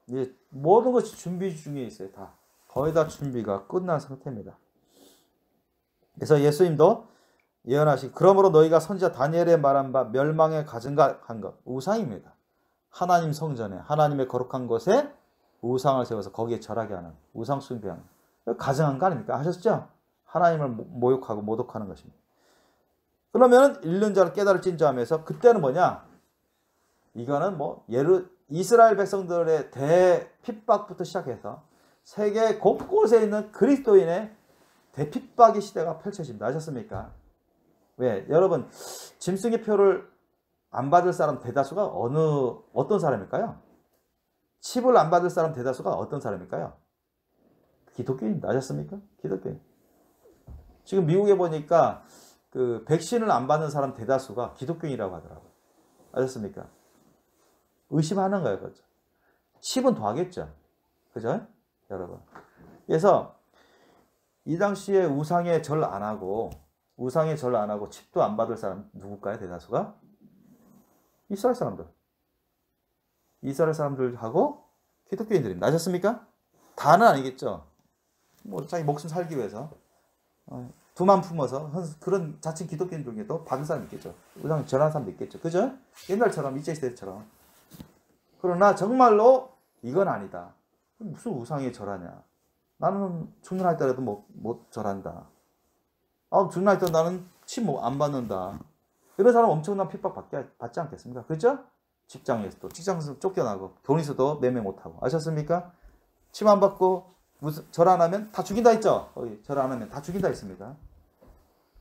이제 모든 것이 준비 중에 있어요. 다. 거의 다 준비가 끝난 상태입니다. 그래서 예수님도 예언하시기 그러므로 너희가 선지자 다니엘의 말한 바 멸망에 가증한 것 우상입니다. 하나님 성전에 하나님의 거룩한 곳에 우상을 세워서 거기에 절하게 하는 우상 숭배하는 가증한 거 아닙니까? 하셨죠? 하나님을 모욕하고 모독하는 것입니다. 그러면 잃는 자를 깨달을 진자하면서 그때는 뭐냐? 이거는 이스라엘 백성들의 대핍박부터 시작해서 세계 곳곳에 있는 그리스도인의 대핍박의 시대가 펼쳐집니다. 아셨습니까? 왜? 여러분 짐승의 표를 안 받을 사람 대다수가 어떤 사람일까요? 칩을 안 받을 사람 대다수가 어떤 사람일까요? 기독교인입니다. 아셨습니까? 기독교인. 지금 미국에 보니까 그 백신을 안 받는 사람 대다수가 기독교인이라고 하더라고요. 아셨습니까? 의심하는 거예요. 그렇죠? 칩은 더 하겠죠. 그죠? 여러분. 그래서 이 당시에 우상에 절 안 하고 칩도 안 받을 사람 누굴까요? 대다수가? 이스라엘 사람들. 이스라엘 사람들하고 기독교인들입니다. 아셨습니까? 다는 아니겠죠. 뭐 자기 목숨 살기 위해서 두만 품어서 그런 자칭 기독교인 중에도 받은 사람 있겠죠. 우상 절하는 사람도 있겠죠. 그죠? 옛날처럼 일제시대처럼. 그러나 정말로 이건 아니다. 무슨 우상에 절하냐. 나는 죽는 때라도 못 절한다. 죽는 때 나는 침 안 받는다. 이런 사람 엄청난 핍박 받지 않겠습니까? 그죠? 직장에서도 직장에서 쫓겨나고 돈 있어도 매매 못하고. 아셨습니까? 침 안 받고 절 안 하면 다 죽인다 했죠? 절 안 하면 다 죽인다 했습니다.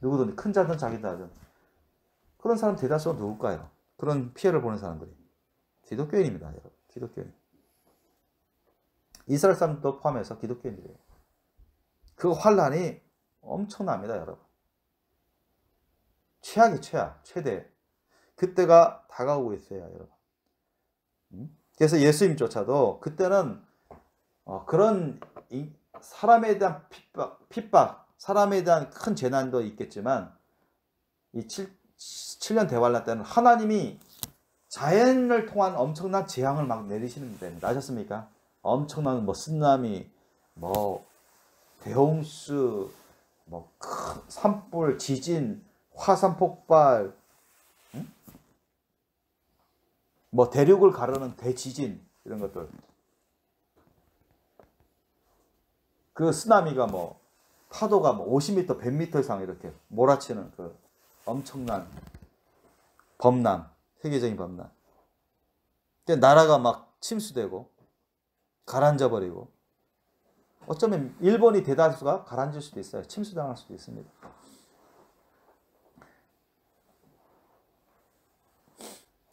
누구든 큰 자든 작은 그런 사람 대다수가 누굴까요? 그런 피해를 보는 사람들이 기독교인입니다. 여러분. 기독교인. 이스라엘 사람도 포함해서 기독교인들이에요. 그 환란이 엄청납니다. 여러분. 최악이 최대. 그때가 다가오고 있어요. 여러분. 그래서 예수님조차도 그때는 그런 사람에 대한 핍박, 사람에 대한 큰 재난도 있겠지만 이 7년 대환란 때는 하나님이 자연을 통한 엄청난 재앙을 막 내리시는 때입니다. 아셨습니까? 엄청난 쓰나미, 대홍수, 큰 산불, 지진, 화산 폭발, 대륙을 가르는 대지진 이런 것들. 그 쓰나미가 파도가 50m, 100m 이상 이렇게 몰아치는 그 엄청난 범람, 세계적인 범람. 나라가 막 침수되고 가라앉아 버리고 어쩌면 일본이 대다수가 가라앉을 수도 있어요. 침수당할 수도 있습니다.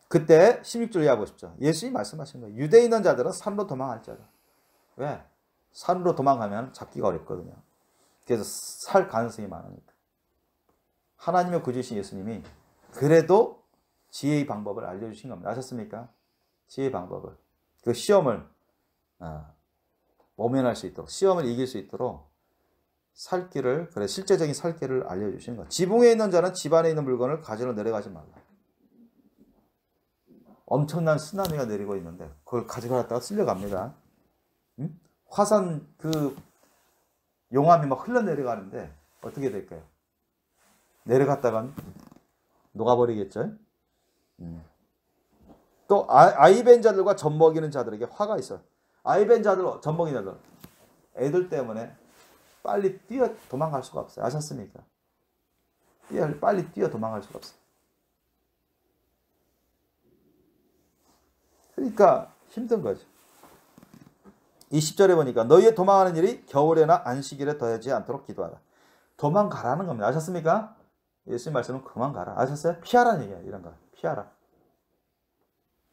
그때 16절 이해 보십시오. 예수님이 말씀하신 거예요. 유대에 있는 자들은 산으로 도망할 자다. 왜? 산으로 도망가면 잡기가 어렵거든요. 그래서 살 가능성이 많으니까. 하나님의 구주신 예수님이 그래도 지혜의 방법을 알려주신 겁니다. 아셨습니까? 지혜의 방법을. 그 시험을 모면할 수 있도록, 시험을 이길 수 있도록 실제적인 살 길을 알려주시는 거예요. 지붕에 있는 자는 집 안에 있는 물건을 가지러 내려가지 말라. 엄청난 쓰나미가 내리고 있는데 그걸 가져갔다가 쓸려갑니다. 응? 화산 용암이 막 흘러내려가는데 어떻게 될까요? 내려갔다간 녹아버리겠죠? 또 아이벤 자들과 젖먹이는 자들에게 화가 있어요. 아이벤 자들, 젖먹이는 자들 애들 때문에 빨리 뛰어 도망갈 수가 없어요. 아셨습니까? 빨리 뛰어 도망갈 수가 없어요. 그러니까 힘든 거죠. 20절에 보니까 너희의 도망하는 일이 겨울에나 안식일에 더하지 않도록 기도하라. 도망가라는 겁니다. 아셨습니까? 예수님 말씀은 그만 가라. 아셨어요? 피하라는 얘기예요. 이런 거. 피하라.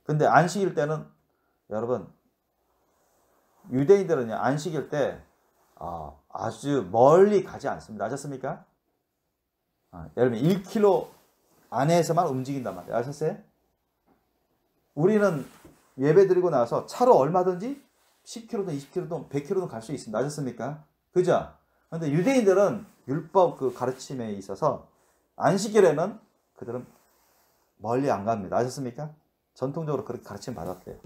근데 안식일 때는 여러분 유대인들은 안식일 때 아주 멀리 가지 않습니다. 아셨습니까? 여러분 1km 안에서만 움직인단 말이에요. 아셨어요? 우리는 예배 드리고 나서 차로 얼마든지 10km든 20km든 100km든 갈 수 있습니다. 아셨습니까? 그죠? 그런데 유대인들은 율법 그 가르침에 있어서 안식일에는 그들은 멀리 안 갑니다. 아셨습니까? 전통적으로 그렇게 가르침 받았대요.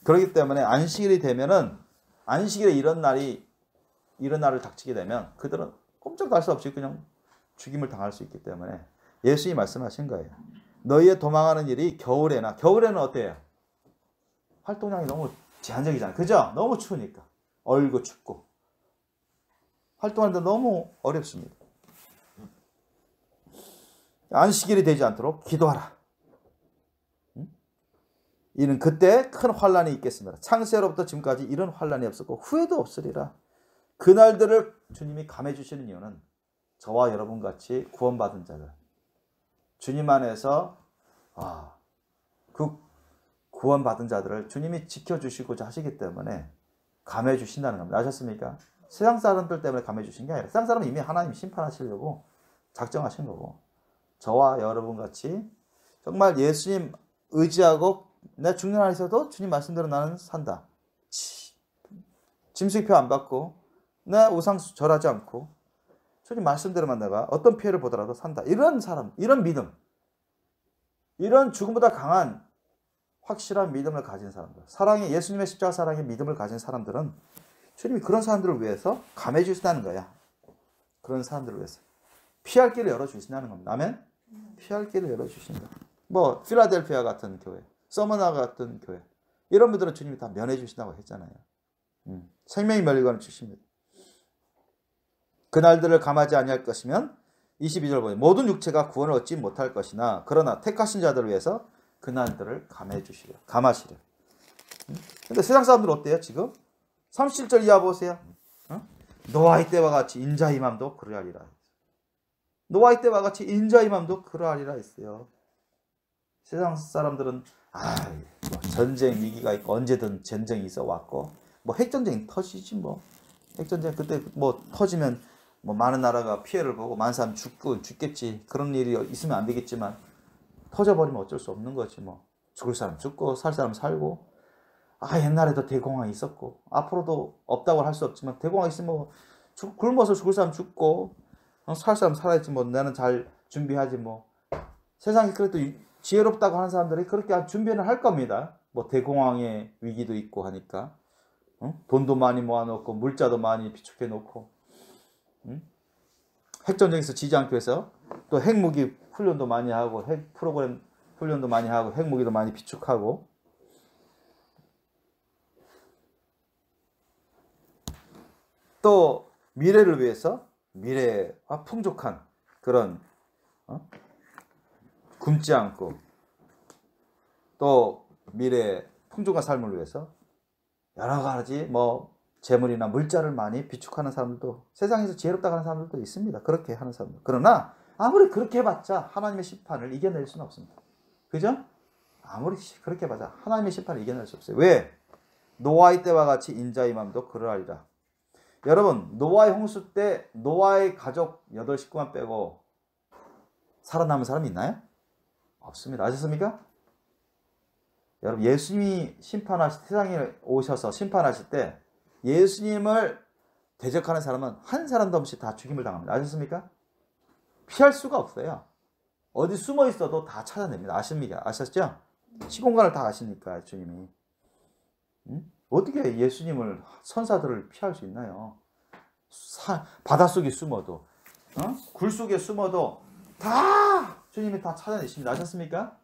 그렇기 때문에 안식일이 되면은 안식일에 이런 날을 닥치게 되면 그들은 꼼짝도 할 수 없이 그냥 죽임을 당할 수 있기 때문에 예수님이 말씀하신 거예요. 너희의 도망하는 일이 겨울에는 어때요? 활동량이 너무 제한적이잖아요. 그죠? 너무 추우니까. 얼고 춥고. 활동하는데 너무 어렵습니다. 안식일이 되지 않도록 기도하라. 이는 그때 큰 환란이 있겠습니다. 창세로부터 지금까지 이런 환란이 없었고 후회도 없으리라. 그날들을 주님이 감해 주시는 이유는 저와 여러분 같이 구원받은 자들, 주님 안에서 그 구원받은 자들을 주님이 지켜주시고자 하시기 때문에 감해 주신다는 겁니다. 아셨습니까? 세상 사람들 때문에 감해 주신 게 아니라 세상 사람은 이미 하나님 심판하시려고 작정하신 거고 저와 여러분 같이 정말 예수님 의지하고 내 죽는 안에서도 주님 말씀대로 나는 산다. 짐승표 안 받고 내 우상 절하지 않고 주님 말씀대로만 내가 어떤 피해를 보더라도 산다. 이런 사람, 이런 믿음, 이런 죽음보다 강한 확실한 믿음을 가진 사람들, 사랑의 예수님의 십자가 사랑의 믿음을 가진 사람들은 주님이 그런 사람들을 위해서 감해 주신다는 거야. 그런 사람들을 위해서 피할 길을 열어주신다는 겁니다. 아멘? 피할 길을 열어주신다. 뭐 필라델피아 같은 교회, 서머나 같은 교회 이런 분들은 주님이 다 면해 주신다고 했잖아요. 생명이 멸리관을 주십니다. 그날들을 감하지 아니할 것이면 22절 보면 모든 육체가 구원을 얻지 못할 것이나 그러나 택하신 자들을 위해서 그날들을 감해 주시려 감하시려. 근데 세상 사람들 어때요 지금? 37절 이하 보세요. 노아의 때와 같이 인자의 맘도 그러하리라. 노아의 때와 같이 인자의 맘도 그러하리라 했어요. 세상 사람들은 뭐 전쟁 위기가 있고 언제든 전쟁이 있어 왔고 뭐 핵전쟁이 터지지 뭐 핵전쟁 그때 뭐 터지면 뭐 많은 나라가 피해를 보고 많은 사람 죽겠지. 그런 일이 있으면 안 되겠지만 터져버리면 어쩔 수 없는 거지 뭐. 죽을 사람 죽고 살 사람 살고 옛날에도 대공황이 있었고 앞으로도 없다고 할 수 없지만 대공황이 있으면 뭐 굶어서 죽을 사람 죽고 살 사람 살아야지 뭐. 나는 잘 준비하지 뭐. 세상에 그래도 지혜롭다고 하는 사람들이 그렇게 준비는 할 겁니다. 뭐 대공황의 위기도 있고 하니까 돈도 많이 모아놓고 물자도 많이 비축해 놓고 핵전쟁에서 지지 않기 위해서 또 핵무기 훈련도 많이 하고 핵 프로그램 훈련도 많이 하고 핵무기도 많이 비축하고 또 미래를 위해서 미래와 풍족한 그런 굶지 않고 또 미래 풍족한 삶을 위해서 여러 가지 뭐 재물이나 물자를 많이 비축하는 사람들도 세상에서 지혜롭다고 하는 사람들도 있습니다. 그렇게 하는 사람들. 그러나 아무리 그렇게 해봤자 하나님의 심판을 이겨낼 수는 없습니다. 그죠? 아무리 그렇게 해봤자 하나님의 심판을 이겨낼 수 없어요. 왜? 노아의 때와 같이 인자의 맘도 그러하리라. 여러분 노아의 홍수 때 노아의 가족 8식구만 빼고 살아남은 사람이 있나요? 없습니다. 아셨습니까? 여러분 예수님이 세상에 오셔서 심판하실 때 예수님을 대적하는 사람은 한 사람도 없이 다 죽임을 당합니다. 아셨습니까? 피할 수가 없어요. 어디 숨어 있어도 다 찾아냅니다. 아십니까? 아셨죠? 시공간을 다 아시니까 주님이. 어떻게 예수님을 천사들을 피할 수 있나요? 바닷속에 숨어도 굴 속에 숨어도 다 주님이 다 찾아내십니다. 아셨습니까?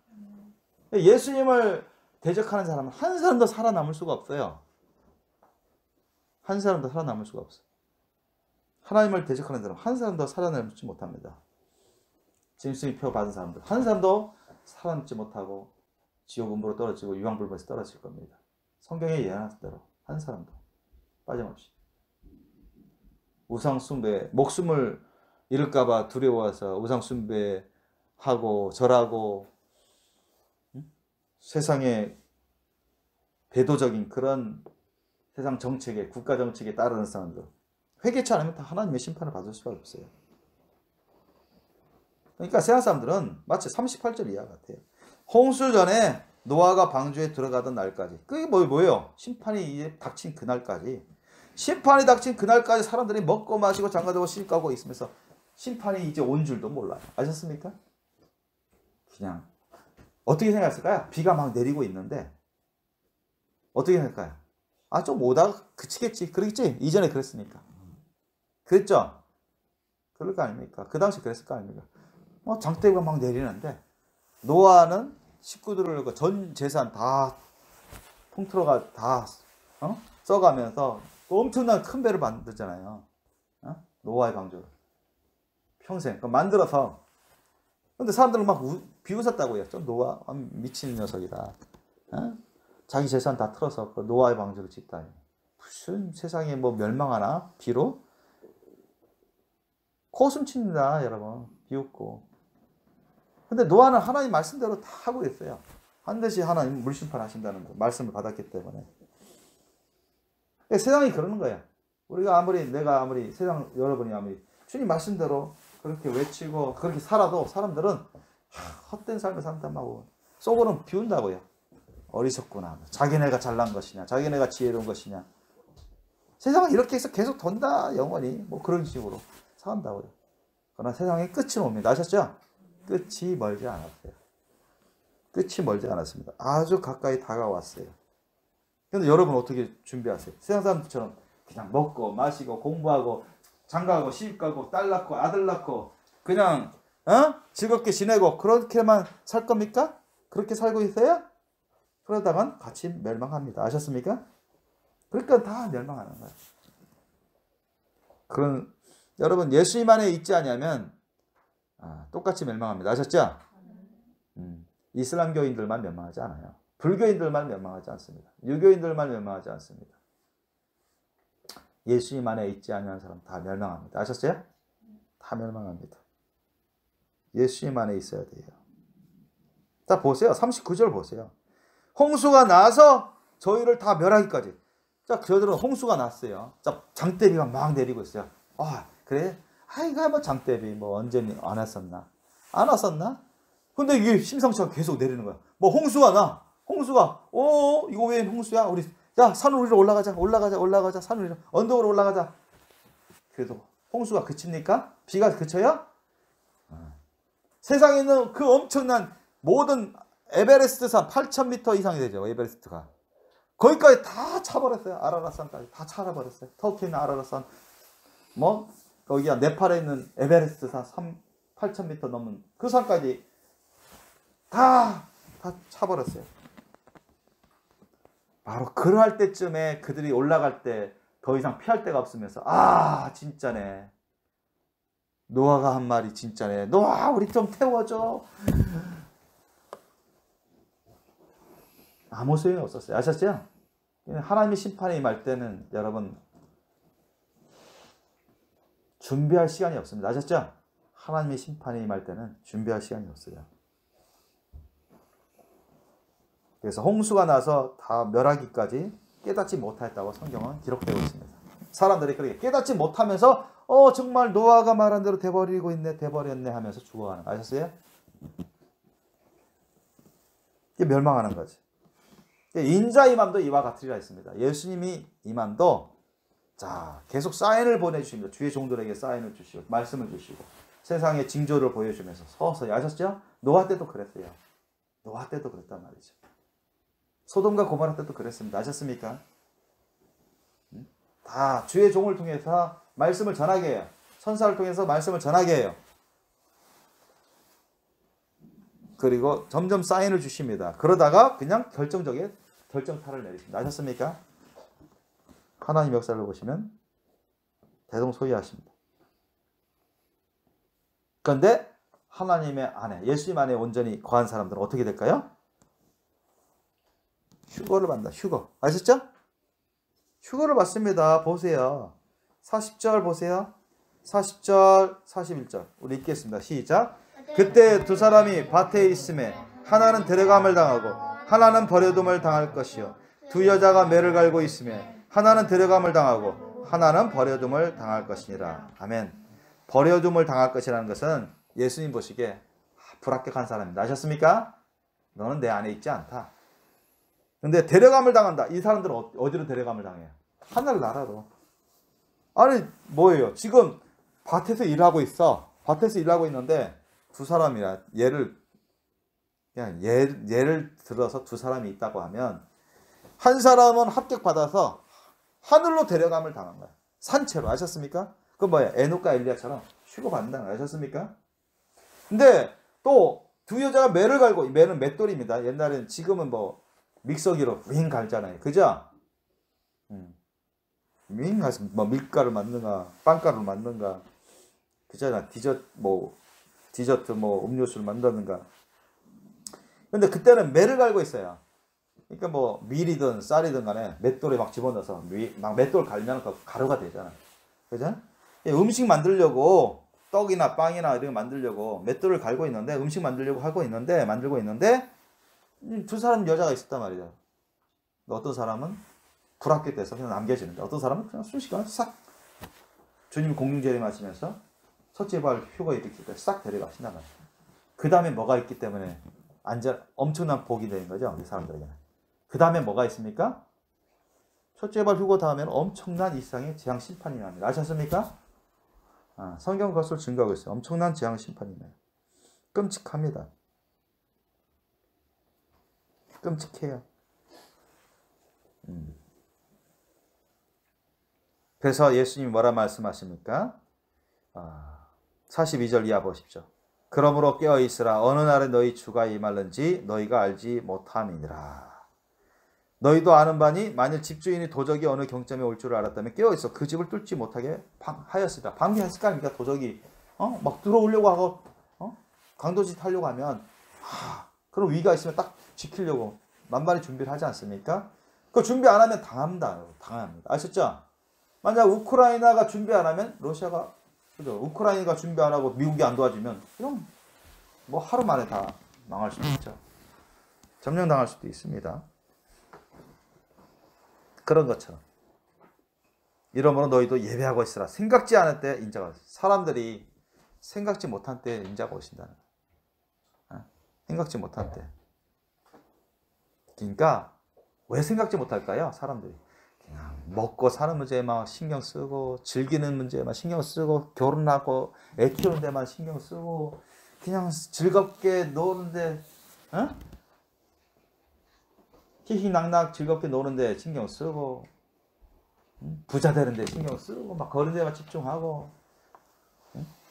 예수님을 대적하는 사람은 한 사람도 살아남을 수가 없어요. 한 사람도 살아남을 수가 없어요. 하나님을 대적하는 사람은 한 사람도 살아남지 못합니다. 짐승표 받은 사람들 한 사람도 살아남지 못하고 지옥 음부로 떨어지고 유황불못에 떨어질 겁니다. 성경에 예언한 대로 한 사람도 빠짐없이. 우상숭배, 목숨을 잃을까봐 두려워서 우상숭배하고 절하고 세상의 배도적인 그런 세상 정책에 국가 정책에 따르는 사람들 회개치 않으면 다 하나님의 심판을 받을 수밖에 없어요. 그러니까 세상 사람들은 마치 38절 이하 같아요. 홍수 전에 노아가 방주에 들어가던 날까지. 그게 뭐예요? 심판이 이제 닥친 그날까지. 심판이 닥친 그날까지 사람들이 먹고 마시고 장가들고 시집가고 있으면서 심판이 이제 온 줄도 몰라요. 아셨습니까? 그냥 어떻게 생각했을까요? 비가 막 내리고 있는데 어떻게 생각할까요? 좀 오다가 그치겠지. 그러겠지? 이전에 그랬으니까. 그랬죠? 그럴 거 아닙니까? 그 당시 그랬을 거 아닙니까? 장대가 막 내리는데 노아는 식구들을 전 재산 다 통틀어가 다 써가면서 엄청난 큰 배를 만들잖아요. 노아의 방주를 평생 만들어서. 근데 사람들은 막 비웃었다고요. 좀 노아 미친 녀석이다. 자기 재산 다 틀어서 그 노아의 방주를 짓다. 무슨 세상에 뭐 멸망하나 비로? 코웃음 칩니다, 여러분. 비웃고. 근데 노아는 하나님 말씀대로 다 하고 있어요. 반드시 하나님 물심판 하신다는 거, 말씀을 받았기 때문에. 세상이 그러는 거야. 우리가 아무리, 내가 아무리, 세상 여러분이 아무리 주님 말씀대로 그렇게 외치고 그렇게 살아도 사람들은 헛된 삶을 산다고 속으로는 비운다고요. 어리석구나. 자기네가 잘난 것이냐, 자기네가 지혜로운 것이냐. 세상은 이렇게 해서 계속 돈다, 영원히. 뭐 그런 식으로 산다고요. 그러나 세상의 끝은 옵니다. 아셨죠? 끝이 멀지 않았어요. 끝이 멀지 않았습니다. 아주 가까이 다가왔어요. 근데 여러분 어떻게 준비하세요? 세상 사람들처럼 그냥 먹고 마시고 공부하고 장가가고 시집가고 딸 낳고 아들 낳고 그냥 즐겁게 지내고 그렇게만 살 겁니까? 그렇게 살고 있어요? 그러다간 같이 멸망합니다. 아셨습니까? 그러니까 다 멸망하는 거예요. 그런 여러분 예수님 안에 있지 않으면 똑같이 멸망합니다. 아셨죠? 이슬람교인들만 멸망하지 않아요. 불교인들만 멸망하지 않습니다. 유교인들만 멸망하지 않습니다. 예수님 안에 있지 않는 사람 다 멸망합니다. 아셨어요? 다 멸망합니다. 예수님 안에 있어야 돼요. 자 보세요. 39절 보세요. 홍수가 나서 저희를 다 멸하기까지. 자 저들은 홍수가 났어요. 자 장대비가 막 내리고 있어요. 그래? 이거 뭐 장대비 뭐 언제 안 왔었나? 안 왔었나? 근데 이게 심상치가 계속 내리는 거야. 뭐 홍수가 나. 홍수가 이거 왜 홍수야? 우리 야 산 위로 올라가자. 산 위로 언덕으로 올라가자. 그래도 홍수가 그칩니까? 비가 그쳐요? 세상에 있는 그 엄청난 모든 에베레스트산 8,000m 이상이 되죠. 에베레스트가. 거기까지 다 차버렸어요. 아라라산까지 다 차버렸어요. 터키 있는 아라라산 거기가 네팔에 있는 에베레스트산 8,000m 넘는 그 산까지 다 차버렸어요. 바로 그럴 때쯤에 그들이 올라갈 때 더 이상 피할 데가 없으면서 진짜네. 노아가 한 말이 진짜네. 노아 우리 좀 태워줘. 아무 소용이 없었어요. 아셨죠? 하나님의 심판이 임할 때는 여러분 준비할 시간이 없습니다. 아셨죠? 하나님의 심판이 임할 때는 준비할 시간이 없어요. 그래서 홍수가 나서 다 멸하기까지 깨닫지 못하였다고 성경은 기록되고 있습니다. 사람들이 그렇게 깨닫지 못하면서 정말 노아가 말한 대로 돼버렸네 하면서 죽어가는 거 아셨어요? 이게 멸망하는 거지. 인자 임함도 이와 같으리라 했습니다. 예수님이 임함도 계속 사인을 보내주십니다. 주의 종들에게 사인을 주시고 말씀을 주시고 세상의 징조를 보여주면서 서서히 아셨죠? 노아 때도 그랬어요. 노아 때도 그랬단 말이죠. 소돔과 고모라 때도 그랬습니다. 아셨습니까? 다 주의 종을 통해서 말씀을 전하게 해요. 선사를 통해서 말씀을 전하게 해요. 그리고 점점 사인을 주십니다. 그러다가 그냥 결정타를 내리십니다. 아셨습니까? 하나님 역사를 보시면 대동소이하십니다. 그런데 하나님의 안에 예수님 안에 온전히 거한 사람들은 어떻게 될까요? 휴거를 받는다. 휴거. 아셨죠? 휴거를 받습니다. 보세요. 40절 보세요. 40절 41절 우리 읽겠습니다. 시작. 그때 두 사람이 밭에 있음에 하나는 데려감을 당하고 하나는 버려둠을 당할 것이요 두 여자가 매를 갈고 있음에 하나는 데려감을 당하고 하나는 버려둠을 당할 것이니라. 아멘. 버려둠을 당할 것이라는 것은 예수님 보시기에 불합격한 사람입니다. 아셨습니까? 너는 내 안에 있지 않다. 근데 데려감을 당한다. 이 사람들은 어디로 데려감을 당해요? 하늘 나라로. 아니 뭐예요? 지금 밭에서 일하고 있어. 밭에서 일하고 있는데 두 사람이야. 예를 들어서 두 사람이 있다고 하면 한 사람은 합격받아서 하늘로 데려감을 당한 거야. 산채로. 아셨습니까? 그건 뭐야? 에녹과 엘리야처럼 휴거 받는다는 거 아셨습니까? 근데 또 두 여자가 매를 갈고, 매는 맷돌입니다. 옛날에는, 지금은 뭐 믹서기로 윙 갈잖아요. 그죠? 윙 가서 뭐 밀가루 만든가 빵가루를 만든가 그잖아. 디저트 뭐 음료수를 만드는가. 근데 그때는 매를 갈고 있어요. 그러니까 뭐 밀이든 쌀이든 간에 맷돌에 막 집어넣어서 막 맷돌 갈면 그 가루가 되잖아. 그죠? 음식 만들려고 떡이나 빵이나 이런 거 만들려고 맷돌을 갈고 있는데 음식 만들려고 만들고 있는데 두 사람 여자가 있었단 말이죠. 어떤 사람은 불합격돼서 그냥 남겨지는데 어떤 사람은 그냥 순식간에 싹 주님 공중 재림하시면서 첫째 발 휴거 일으킬 때 싹 데려가신단 말이에요. 그 다음에 뭐가 있기 때문에 엄청난 복이 되는 거죠. 이 사람들에게는. 그 다음에 뭐가 있습니까? 첫째 발 휴거 다음에는 엄청난 이상의 재앙 심판이 납니다. 아셨습니까? 성경 그것을 증거하고 있어요. 엄청난 재앙 심판이네요. 끔찍합니다. 끔찍해요. 그래서 예수님이 뭐라 말씀하십니까? 42절 이하 보십시오. 그러므로 깨어있으라. 어느 날에 너희 주가 임할는지 너희가 알지 못함이니라. 너희도 아는 바니 만일 집주인이 도적이 어느 경점에 올 줄 알았다면 깨어있어 그 집을 뚫지 못하게 하였으리라. 방비했을 거 아닙니까? 도적이 막 들어오려고 하고 강도짓 하려고 하면 그런 위기가 있으면 딱 지키려고 만반의 준비를 하지 않습니까? 그 준비 안 하면 당합니다. 아셨죠? 만약 우크라이나가 준비 안 하면 러시아가, 그죠? 우크라이나가 준비 안 하고 미국이 안 도와주면 그럼 뭐 하루 만에 다 망할 수도 있죠. 점령당할 수도 있습니다. 그런 것처럼. 이러므로 너희도 예배하고 있으라. 생각지 않을 때 인자가 오신다. 사람들이 생각지 못한 때 인자가 오신다는 거예요. 생각지 못한 때. 그러니까 왜 생각지 못할까요? 사람들이 그냥 먹고 사는 문제에만 신경 쓰고 즐기는 문제에만 신경 쓰고 결혼하고 애 키우는 데만 신경 쓰고 그냥 즐겁게 노는데 희희낙낙 즐겁게 노는데 신경 쓰고 부자 되는데 신경 쓰고 막 그런 데만 집중하고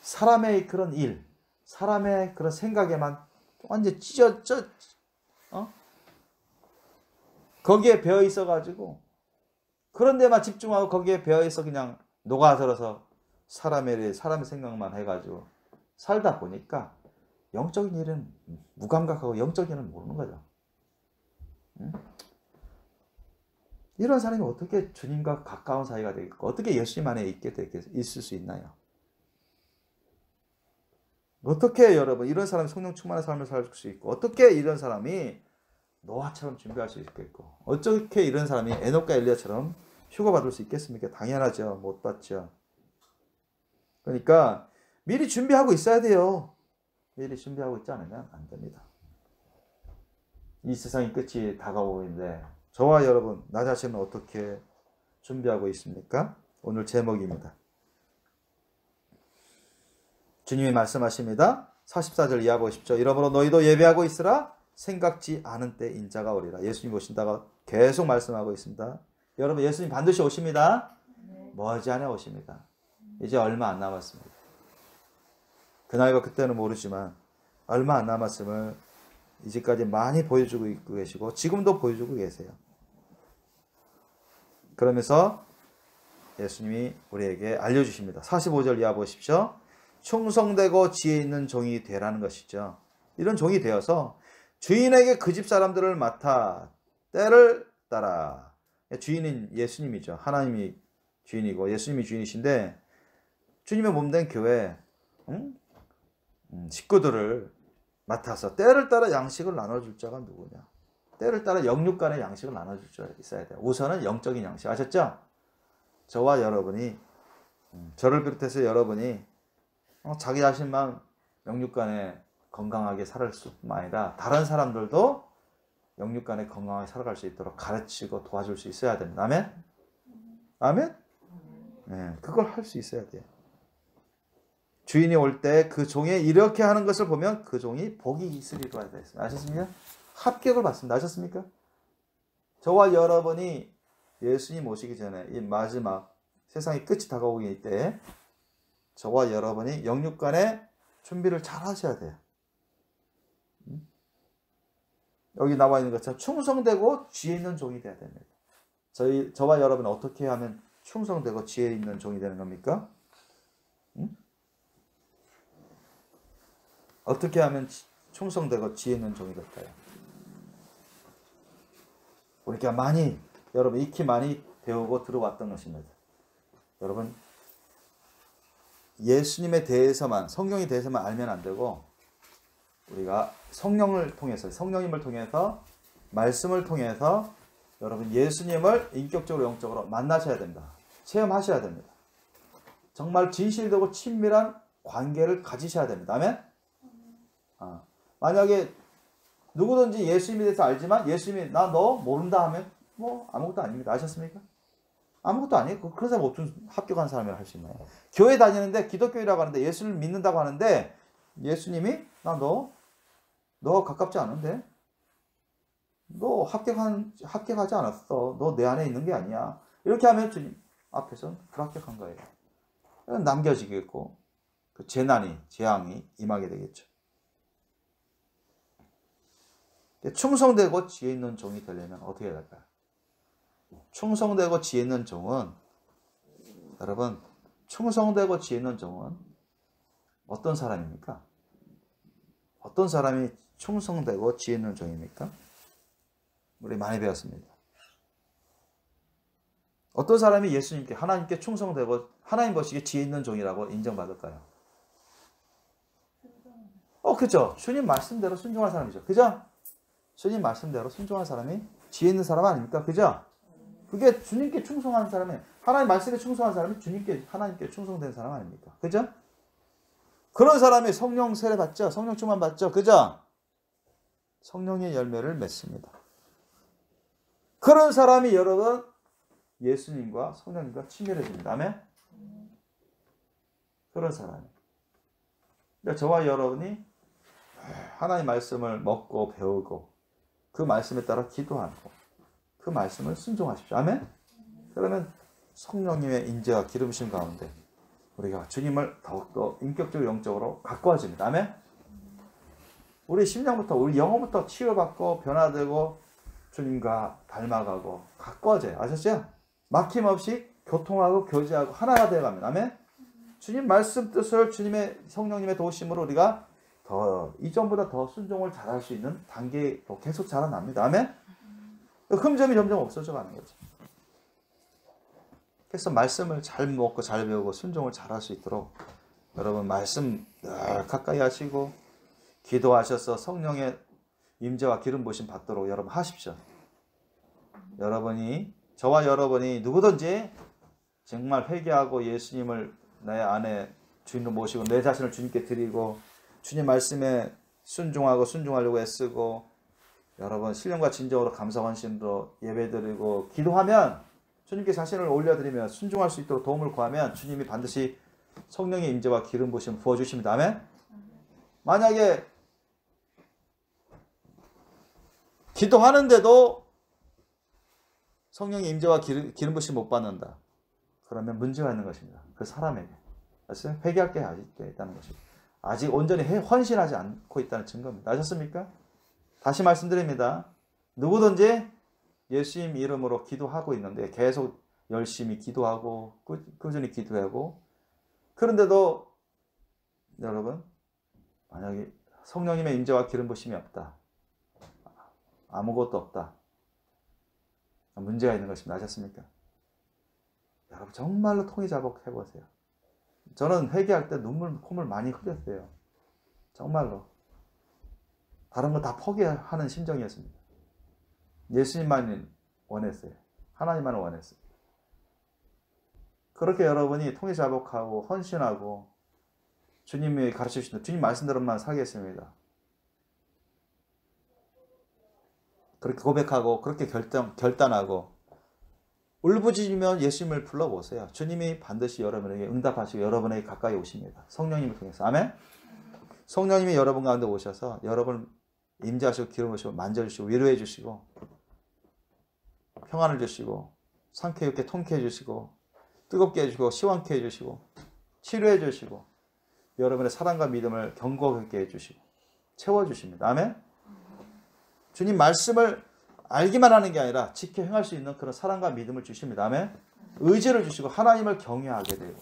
사람의 그런 일, 사람의 그런 생각에만 완전 거기에 배어 있어가지고 그런 데만 집중하고 거기에 배어 있어 그냥 녹아들어서 사람의 생각만 해가지고 살다 보니까 영적인 일은 무감각하고 영적인 일은 모르는 거죠. 이런 사람이 어떻게 주님과 가까운 사이가 되겠고 어떻게 예수님 안에 있을 수 있나요? 어떻게 여러분 이런 사람이 성령 충만한 삶을 살 수 있고 어떻게 이런 사람이 노아처럼 준비할 수 있겠고 어떻게 이런 사람이 에녹과 엘리야처럼 휴거받을 수 있겠습니까? 당연하죠. 못 받죠. 그러니까 미리 준비하고 있어야 돼요. 미리 준비하고 있지 않으면 안 됩니다. 이 세상의 끝이 다가오고 있는데 저와 여러분 나 자신은 어떻게 준비하고 있습니까? 오늘 제목입니다. 주님이 말씀하십니다. 44절 이하 보십시오. 이러므로 너희도 예배하고 있으라. 생각지 않은 때 인자가 오리라. 예수님 오신다고 계속 말씀하고 있습니다. 여러분 예수님 반드시 오십니다. 머지않아 오십니다. 이제 얼마 안 남았습니다. 그날과 그때는 모르지만 얼마 안 남았음을 이제까지 많이 보여주고 있고 계시고 지금도 보여주고 계세요. 그러면서 예수님이 우리에게 알려주십니다. 45절 이하 보십시오. 충성되고 지혜 있는 종이 되라는 것이죠. 이런 종이 되어서 주인에게 그 집 사람들을 맡아 때를 따라. 주인은 예수님이죠. 하나님이 주인이고 예수님이 주인이신데 주님의 몸된 교회 식구들을 맡아서 때를 따라 양식을 나눠줄 자가 누구냐. 때를 따라 영육간의 양식을 나눠줄 자 있어야 돼요. 우선은 영적인 양식. 아셨죠? 저와 여러분이 저를 비롯해서 여러분이 자기 자신만 영육간에 건강하게 살아갈 수뿐만 아니라 다른 사람들도 영육간에 건강하게 살아갈 수 있도록 가르치고 도와줄 수 있어야 됩니다. 아멘? 아멘? 네, 그걸 할 수 있어야 돼요. 주인이 올 때 그 종이 이렇게 하는 것을 보면 그 종이 복이 있으리로 되어 있습니다. 아셨습니까? 합격을 받습니다. 아셨습니까? 저와 여러분이 예수님 오시기 전에 이 마지막 세상의 끝이 다가오기 있을 때 저와 여러분이 영육간에 준비를 잘 하셔야 돼요. 여기 나와 있는 것처럼 충성되고 지혜 있는 종이 되어야 됩니다. 저와 여러분은 어떻게 하면 충성되고 지혜 있는 종이 되는 겁니까? 어떻게 하면 충성되고 지혜 있는 종이 될까요? 우리가 여러분 익히 많이 배우고 들어왔던 것입니다. 여러분 예수님에 대해서만, 성령에 대해서만 알면 안 되고 우리가 성령을 통해서, 성령님을 통해서, 말씀을 통해서 여러분 예수님을 인격적으로 영적으로 만나셔야 됩니다. 체험하셔야 됩니다. 정말 진실되고 친밀한 관계를 가지셔야 됩니다. 아멘? 만약에 누구든지 예수님에 대해서 알지만 예수님이 나 너 모른다 하면 뭐 아무것도 아닙니다. 아셨습니까? 아무것도 아니에요. 그런 사람 어떤 합격한 사람이라 할 수 있나요? 교회 다니는데 기독교이라고 하는데 예수를 믿는다고 하는데 예수님이 나 너 가깝지 않은데 너 합격하지 않았어. 너 내 안에 있는 게 아니야. 이렇게 하면 주님 앞에서는 불합격한 거예요. 남겨지겠고 그 재앙이 임하게 되겠죠. 충성되고 지혜 있는 종이 되려면 어떻게 해야 될까요? 충성되고 지혜 있는 종은 여러분 충성되고 지혜 있는 종은 어떤 사람입니까? 어떤 사람이 충성되고 지혜 있는 종입니까? 우리 많이 배웠습니다. 어떤 사람이 예수님께 하나님께 충성되고 하나님 보시기에 지혜 있는 종이라고 인정받을까요? 그죠? 주님 말씀대로 순종한 사람이죠. 그죠? 주님 말씀대로 순종한 사람이 지혜 있는 사람 아닙니까? 그죠? 그게 주님께 충성한 사람이, 하나님 말씀에 충성한 사람이 하나님께 충성된 사람 아닙니까? 그죠? 그런 사람이 성령 세례 받죠? 성령 충만 받죠? 그죠? 성령의 열매를 맺습니다. 그런 사람이 여러분 예수님과 성령님과 친밀해집니다. 아멘? 그런 사람이. 그러니까 저와 여러분이 하나님의 말씀을 먹고 배우고 그 말씀에 따라 기도하고 그 말씀을 순종하십시오. 아멘? 그러면 성령님의 인재와 기름부심 가운데 우리가 주님을 더욱더 인격적으로 영적으로 가까워집니다. 아멘? 우리 심령부터 우리 영혼부터 치유받고 변화되고 주님과 닮아가고 가까워져요. 아셨죠? 막힘없이 교통하고 교제하고 하나가 되어갑니다. 아멘? 주님 말씀 뜻을 주님의 성령님의 도우심으로 우리가 더 이전보다 더 순종을 잘할 수 있는 단계로 계속 자라납니다. 아멘? 흠점이 점점 없어져 가는 거죠. 그래서 말씀을 잘 먹고 잘 배우고 순종을 잘할 수 있도록 여러분 말씀 늘 가까이 하시고 기도하셔서 성령의 임재와 기름 부으심 받도록 여러분 하십시오. 저와 여러분이 누구든지 정말 회개하고 예수님을 내 안에 주인으로 모시고 내 자신을 주님께 드리고 주님 말씀에 순종하려고 애쓰고 여러분 신령과 진정으로 감사 헌신으로 예배드리고 기도하면 주님께 자신을 올려드리며 순종할 수 있도록 도움을 구하면 주님이 반드시 성령의 임재와 기름 부으심 부어주십니다. 아멘? 만약에 기도하는데도 성령의 임재와 기름 부으심 못 받는다. 그러면 문제가 있는 것입니다. 그 사람에게. 아시죠? 회개할 게 아직 있다는 것입니다. 아직 온전히 헌신하지 않고 있다는 증거입니다. 아셨습니까? 다시 말씀드립니다. 누구든지 예수님 이름으로 기도하고 있는데 계속 열심히 기도하고 꾸준히 기도하고 그런데도 여러분 만약에 성령님의 임재와 기름 부으심이 없다. 아무것도 없다. 문제가 있는 것입니다. 아셨습니까? 여러분 정말로 통이자복 해보세요. 저는 회개할 때 콧물 많이 흘렸어요. 정말로. 다른 거 다 포기하는 심정이었습니다. 예수님만 원했어요. 하나님만 원했어요. 그렇게 여러분이 통이자복하고 헌신하고 주님이 가르쳐주신 주님 말씀대로만 살겠습니다. 그렇게 고백하고 그렇게 결단하고 울부짖으면 예수님을 불러보세요. 주님이 반드시 여러분에게 응답하시고 여러분에게 가까이 오십니다. 성령님을 통해서. 아멘? 성령님이 여러분 가운데 오셔서 여러분을 임재하시고 기름 부으시고 만져주시고 위로해 주시고 평안을 주시고 상쾌하게 통쾌해 주시고 뜨겁게 해주시고 시원케 해주시고 치료해 주시고 여러분의 사랑과 믿음을 견고하게 해주시고 채워주십니다. 아멘? 주님 말씀을 알기만 하는 게 아니라 지켜 행할 수 있는 그런 사랑과 믿음을 주십니다. 아멘? 의지를 주시고 하나님을 경외하게 되고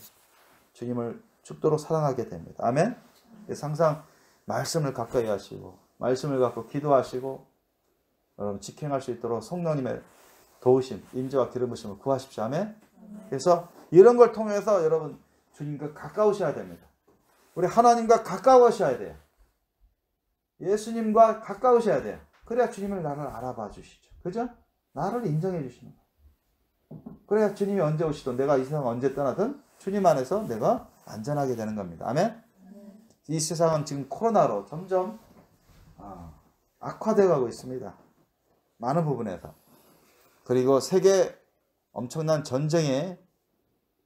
주님을 죽도록 사랑하게 됩니다. 아멘? 그래서 항상 말씀을 가까이 하시고 말씀을 갖고 기도하시고 여러분 지켜 행할 수 있도록 성령님의 도우심, 임재와 기름 부으심을 구하십시오. 아멘? 그래서 이런 걸 통해서 여러분 주님과 가까우셔야 됩니다. 우리 하나님과 가까우셔야 돼요. 예수님과 가까우셔야 돼요. 그래야 주님을 나를 알아봐 주시죠. 그죠? 나를 인정해 주시는 거예요. 그래야 주님이 언제 오시든 내가 이 세상 언제 떠나든 주님 안에서 내가 안전하게 되는 겁니다. 아멘? 이 세상은 지금 코로나로 점점 악화되어 가고 있습니다. 많은 부분에서. 그리고 세계 엄청난 전쟁의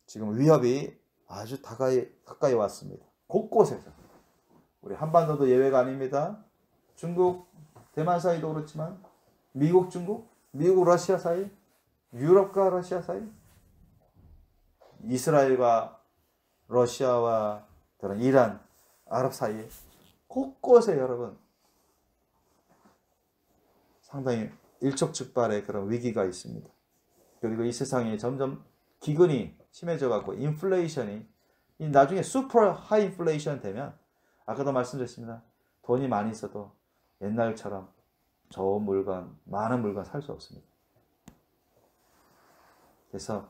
지금 위협이 아주 가까이 왔습니다. 곳곳에서. 우리 한반도도 예외가 아닙니다. 중국, 대만 사이도 그렇지만 미국, 중국, 미국, 러시아 사이, 유럽과 러시아 사이, 이스라엘과 러시아와 그런 이란, 아랍 사이 곳곳에 여러분 상당히 일촉즉발의 그런 위기가 있습니다. 그리고 이 세상이 점점 기근이 심해져 갖고 인플레이션이 나중에 슈퍼 하이 인플레이션 되면 아까도 말씀드렸습니다. 돈이 많이 있어도 옛날처럼 좋은 물건, 많은 물건 살 수 없습니다. 그래서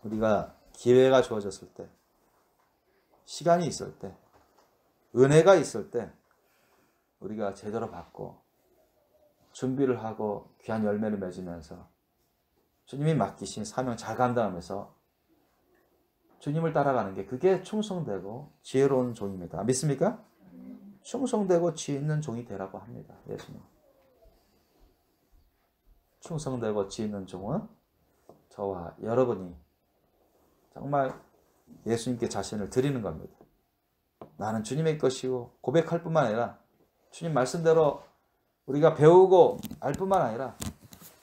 우리가 기회가 주어졌을 때, 시간이 있을 때, 은혜가 있을 때 우리가 제대로 받고 준비를 하고 귀한 열매를 맺으면서 주님이 맡기신 사명 잘 감당하면서 주님을 따라가는 게 그게 충성되고 지혜로운 종입니다. 믿습니까? 충성되고 지혜 있는 종이 되라고 합니다. 예수님. 충성되고 지혜 있는 종은 저와 여러분이 정말 예수님께 자신을 드리는 겁니다. 나는 주님의 것이고 고백할 뿐만 아니라 주님 말씀대로 우리가 배우고 알 뿐만 아니라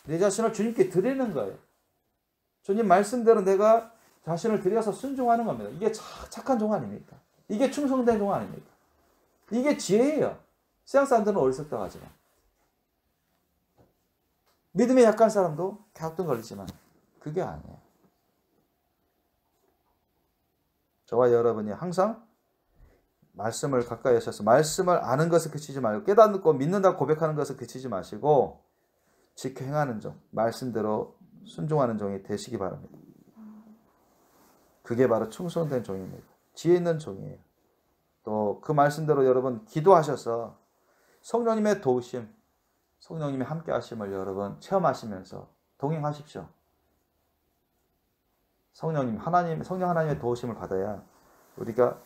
내 자신을 주님께 드리는 거예요. 주님 말씀대로 내가 자신을 드려서 순종하는 겁니다. 이게 착한 종 아닙니까? 이게 충성된 종 아닙니까? 이게 지혜예요. 세상 사람들은 어리석다고 하지만 믿음에 약한 사람도 갸우뚱 걸리지만 그게 아니에요. 저와 여러분이 항상 말씀을 가까이 하셔서 말씀을 아는 것을 그치지 말고 깨닫고 믿는다고 고백하는 것을 그치지 마시고 지켜 행하는 종, 말씀대로 순종하는 종이 되시기 바랍니다. 그게 바로 충성된 종입니다. 지혜 있는 종이에요. 또 그 말씀대로 여러분 기도하셔서 성령님의 도우심, 성령님의 함께 하심을 여러분 체험하시면서 동행하십시오. 성령 하나님의 도우심을 받아야 우리가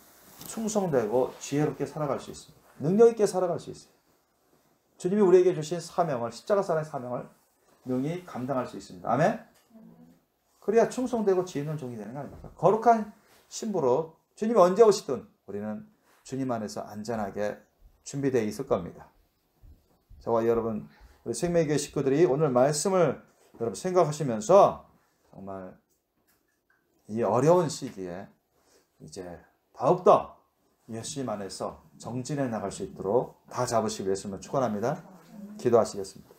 충성되고 지혜롭게 살아갈 수 있습니다. 능력 있게 살아갈 수 있어요. 주님이 우리에게 주신 사명을, 십자가사랑의 사명을 능히 감당할 수 있습니다. 아멘? 그래야 충성되고 지혜 있는 종이 되는 거 아닙니까? 거룩한 신부로 주님이 언제 오시든 우리는 주님 안에서 안전하게 준비되어 있을 겁니다. 저와 여러분, 우리 생명의 식구들이 오늘 말씀을 여러분 생각하시면서 정말 이 어려운 시기에 이제 더욱더 예수님 안에서 정진해 나갈 수 있도록 다 잡으시고 예수님을 축원합니다. 기도하시겠습니다.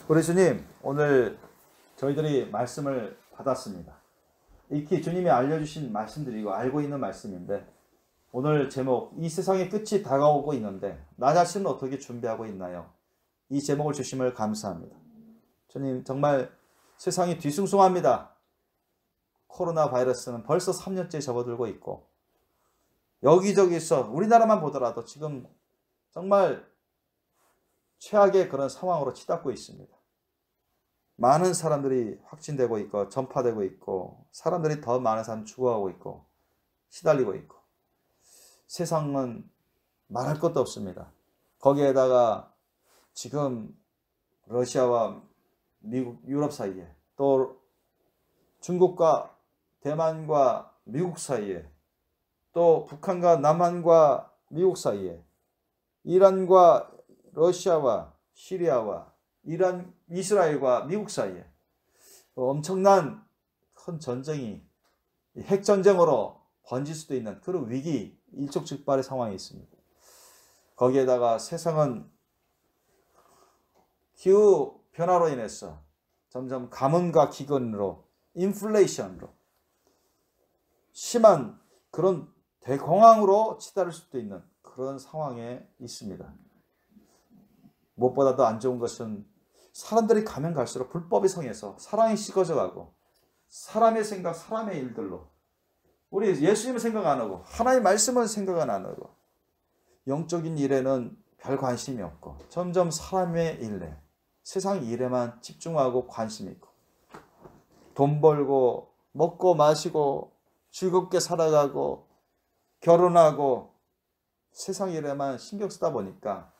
우리 주님, 오늘 저희들이 말씀을 받았습니다. 익히 주님이 알려주신 말씀들이고 알고 있는 말씀인데 오늘 제목, 이 세상의 끝이 다가오고 있는데 나 자신은 어떻게 준비하고 있나요? 이 제목을 주심을 감사합니다. 주님, 정말 세상이 뒤숭숭합니다. 코로나 바이러스는 벌써 3년째 접어들고 있고 여기저기서 우리나라만 보더라도 지금 정말 최악의 그런 상황으로 치닫고 있습니다. 많은 사람들이 확진되고 있고 전파되고 있고 사람들이 더 많은 사람 죽어가고 있고 시달리고 있고 세상은 말할 것도 없습니다. 거기에다가 지금 러시아와 미국, 유럽 사이에 또 중국과 대만과 미국 사이에 또 북한과 남한과 미국 사이에 이란과 러시아와 시리아와 이란, 이스라엘과 미국 사이에 엄청난 큰 전쟁이 핵전쟁으로 번질 수도 있는 그런 위기, 일촉즉발의 상황이 있습니다. 거기에다가 세상은 기후 변화로 인해서 점점 가뭄과 기근으로 인플레이션으로 심한 그런 대공황으로 치달을 수도 있는 그런 상황에 있습니다. 무엇보다도 안 좋은 것은 사람들이 가면 갈수록 불법이 성해서 사랑이 식어져 가고 사람의 생각, 사람의 일들로 우리 예수님을 생각 안 하고 하나님의 말씀은 생각 안 하고 영적인 일에는 별 관심이 없고 점점 사람의 일에 세상 일에만 집중하고 관심이 있고 돈 벌고 먹고 마시고 즐겁게 살아가고 결혼하고 세상 일에만 신경 쓰다 보니까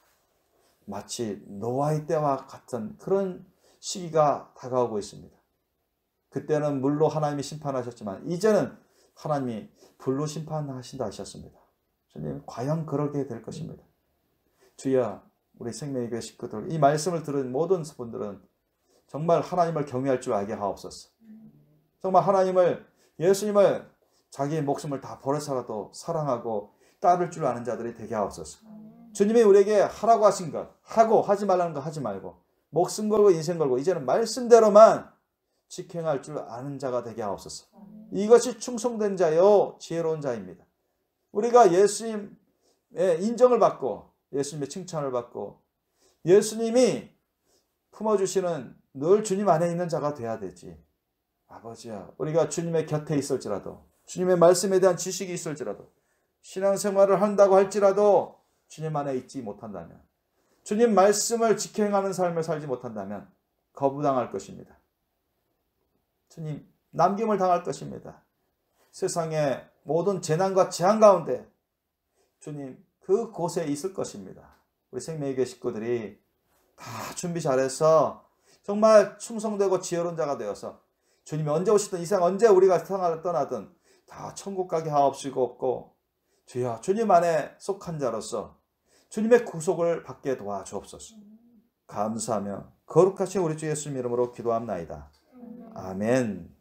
마치 노아의 때와 같은 그런 시기가 다가오고 있습니다. 그때는 물로 하나님이 심판하셨지만 이제는 하나님이 불로 심판하신다 하셨습니다. 주님, 과연 그러게 될 것입니다. 주여, 우리 생명의 교회 식구들, 이 말씀을 들은 모든 분들은 정말 하나님을 경외할 줄 알게 하옵소서. 정말 하나님을, 예수님을 자기의 목숨을 다 버려서라도 사랑하고 따를 줄 아는 자들이 되게 하옵소서. 주님이 우리에게 하라고 하신 것 하고 하지 말라는 거 하지 말고 목숨 걸고 인생 걸고 이제는 말씀대로만 직행할 줄 아는 자가 되게 하옵소서. 이것이 충성된 자요 지혜로운 자입니다. 우리가 예수님의 인정을 받고 예수님의 칭찬을 받고 예수님이 품어주시는 늘 주님 안에 있는 자가 돼야 되지. 아버지야, 우리가 주님의 곁에 있을지라도 주님의 말씀에 대한 지식이 있을지라도 신앙생활을 한다고 할지라도 주님 안에 있지 못한다면 주님 말씀을 직행하는 삶을 살지 못한다면 거부당할 것입니다. 주님, 남김을 당할 것입니다. 세상의 모든 재난과 재앙 가운데 주님 그곳에 있을 것입니다. 우리 생명의 교회 식구들이 다 준비 잘해서 정말 충성되고 지혜로운 자가 되어서 주님이 언제 오시든 이 세상 언제 우리가 세상을 떠나든 다 천국 가게 하옵시고 주여 주님 안에 속한 자로서 주님의 구속을 받게 도와주옵소서. 감사하며 거룩하신 우리 주 예수님 이름으로 기도합나이다. 아멘.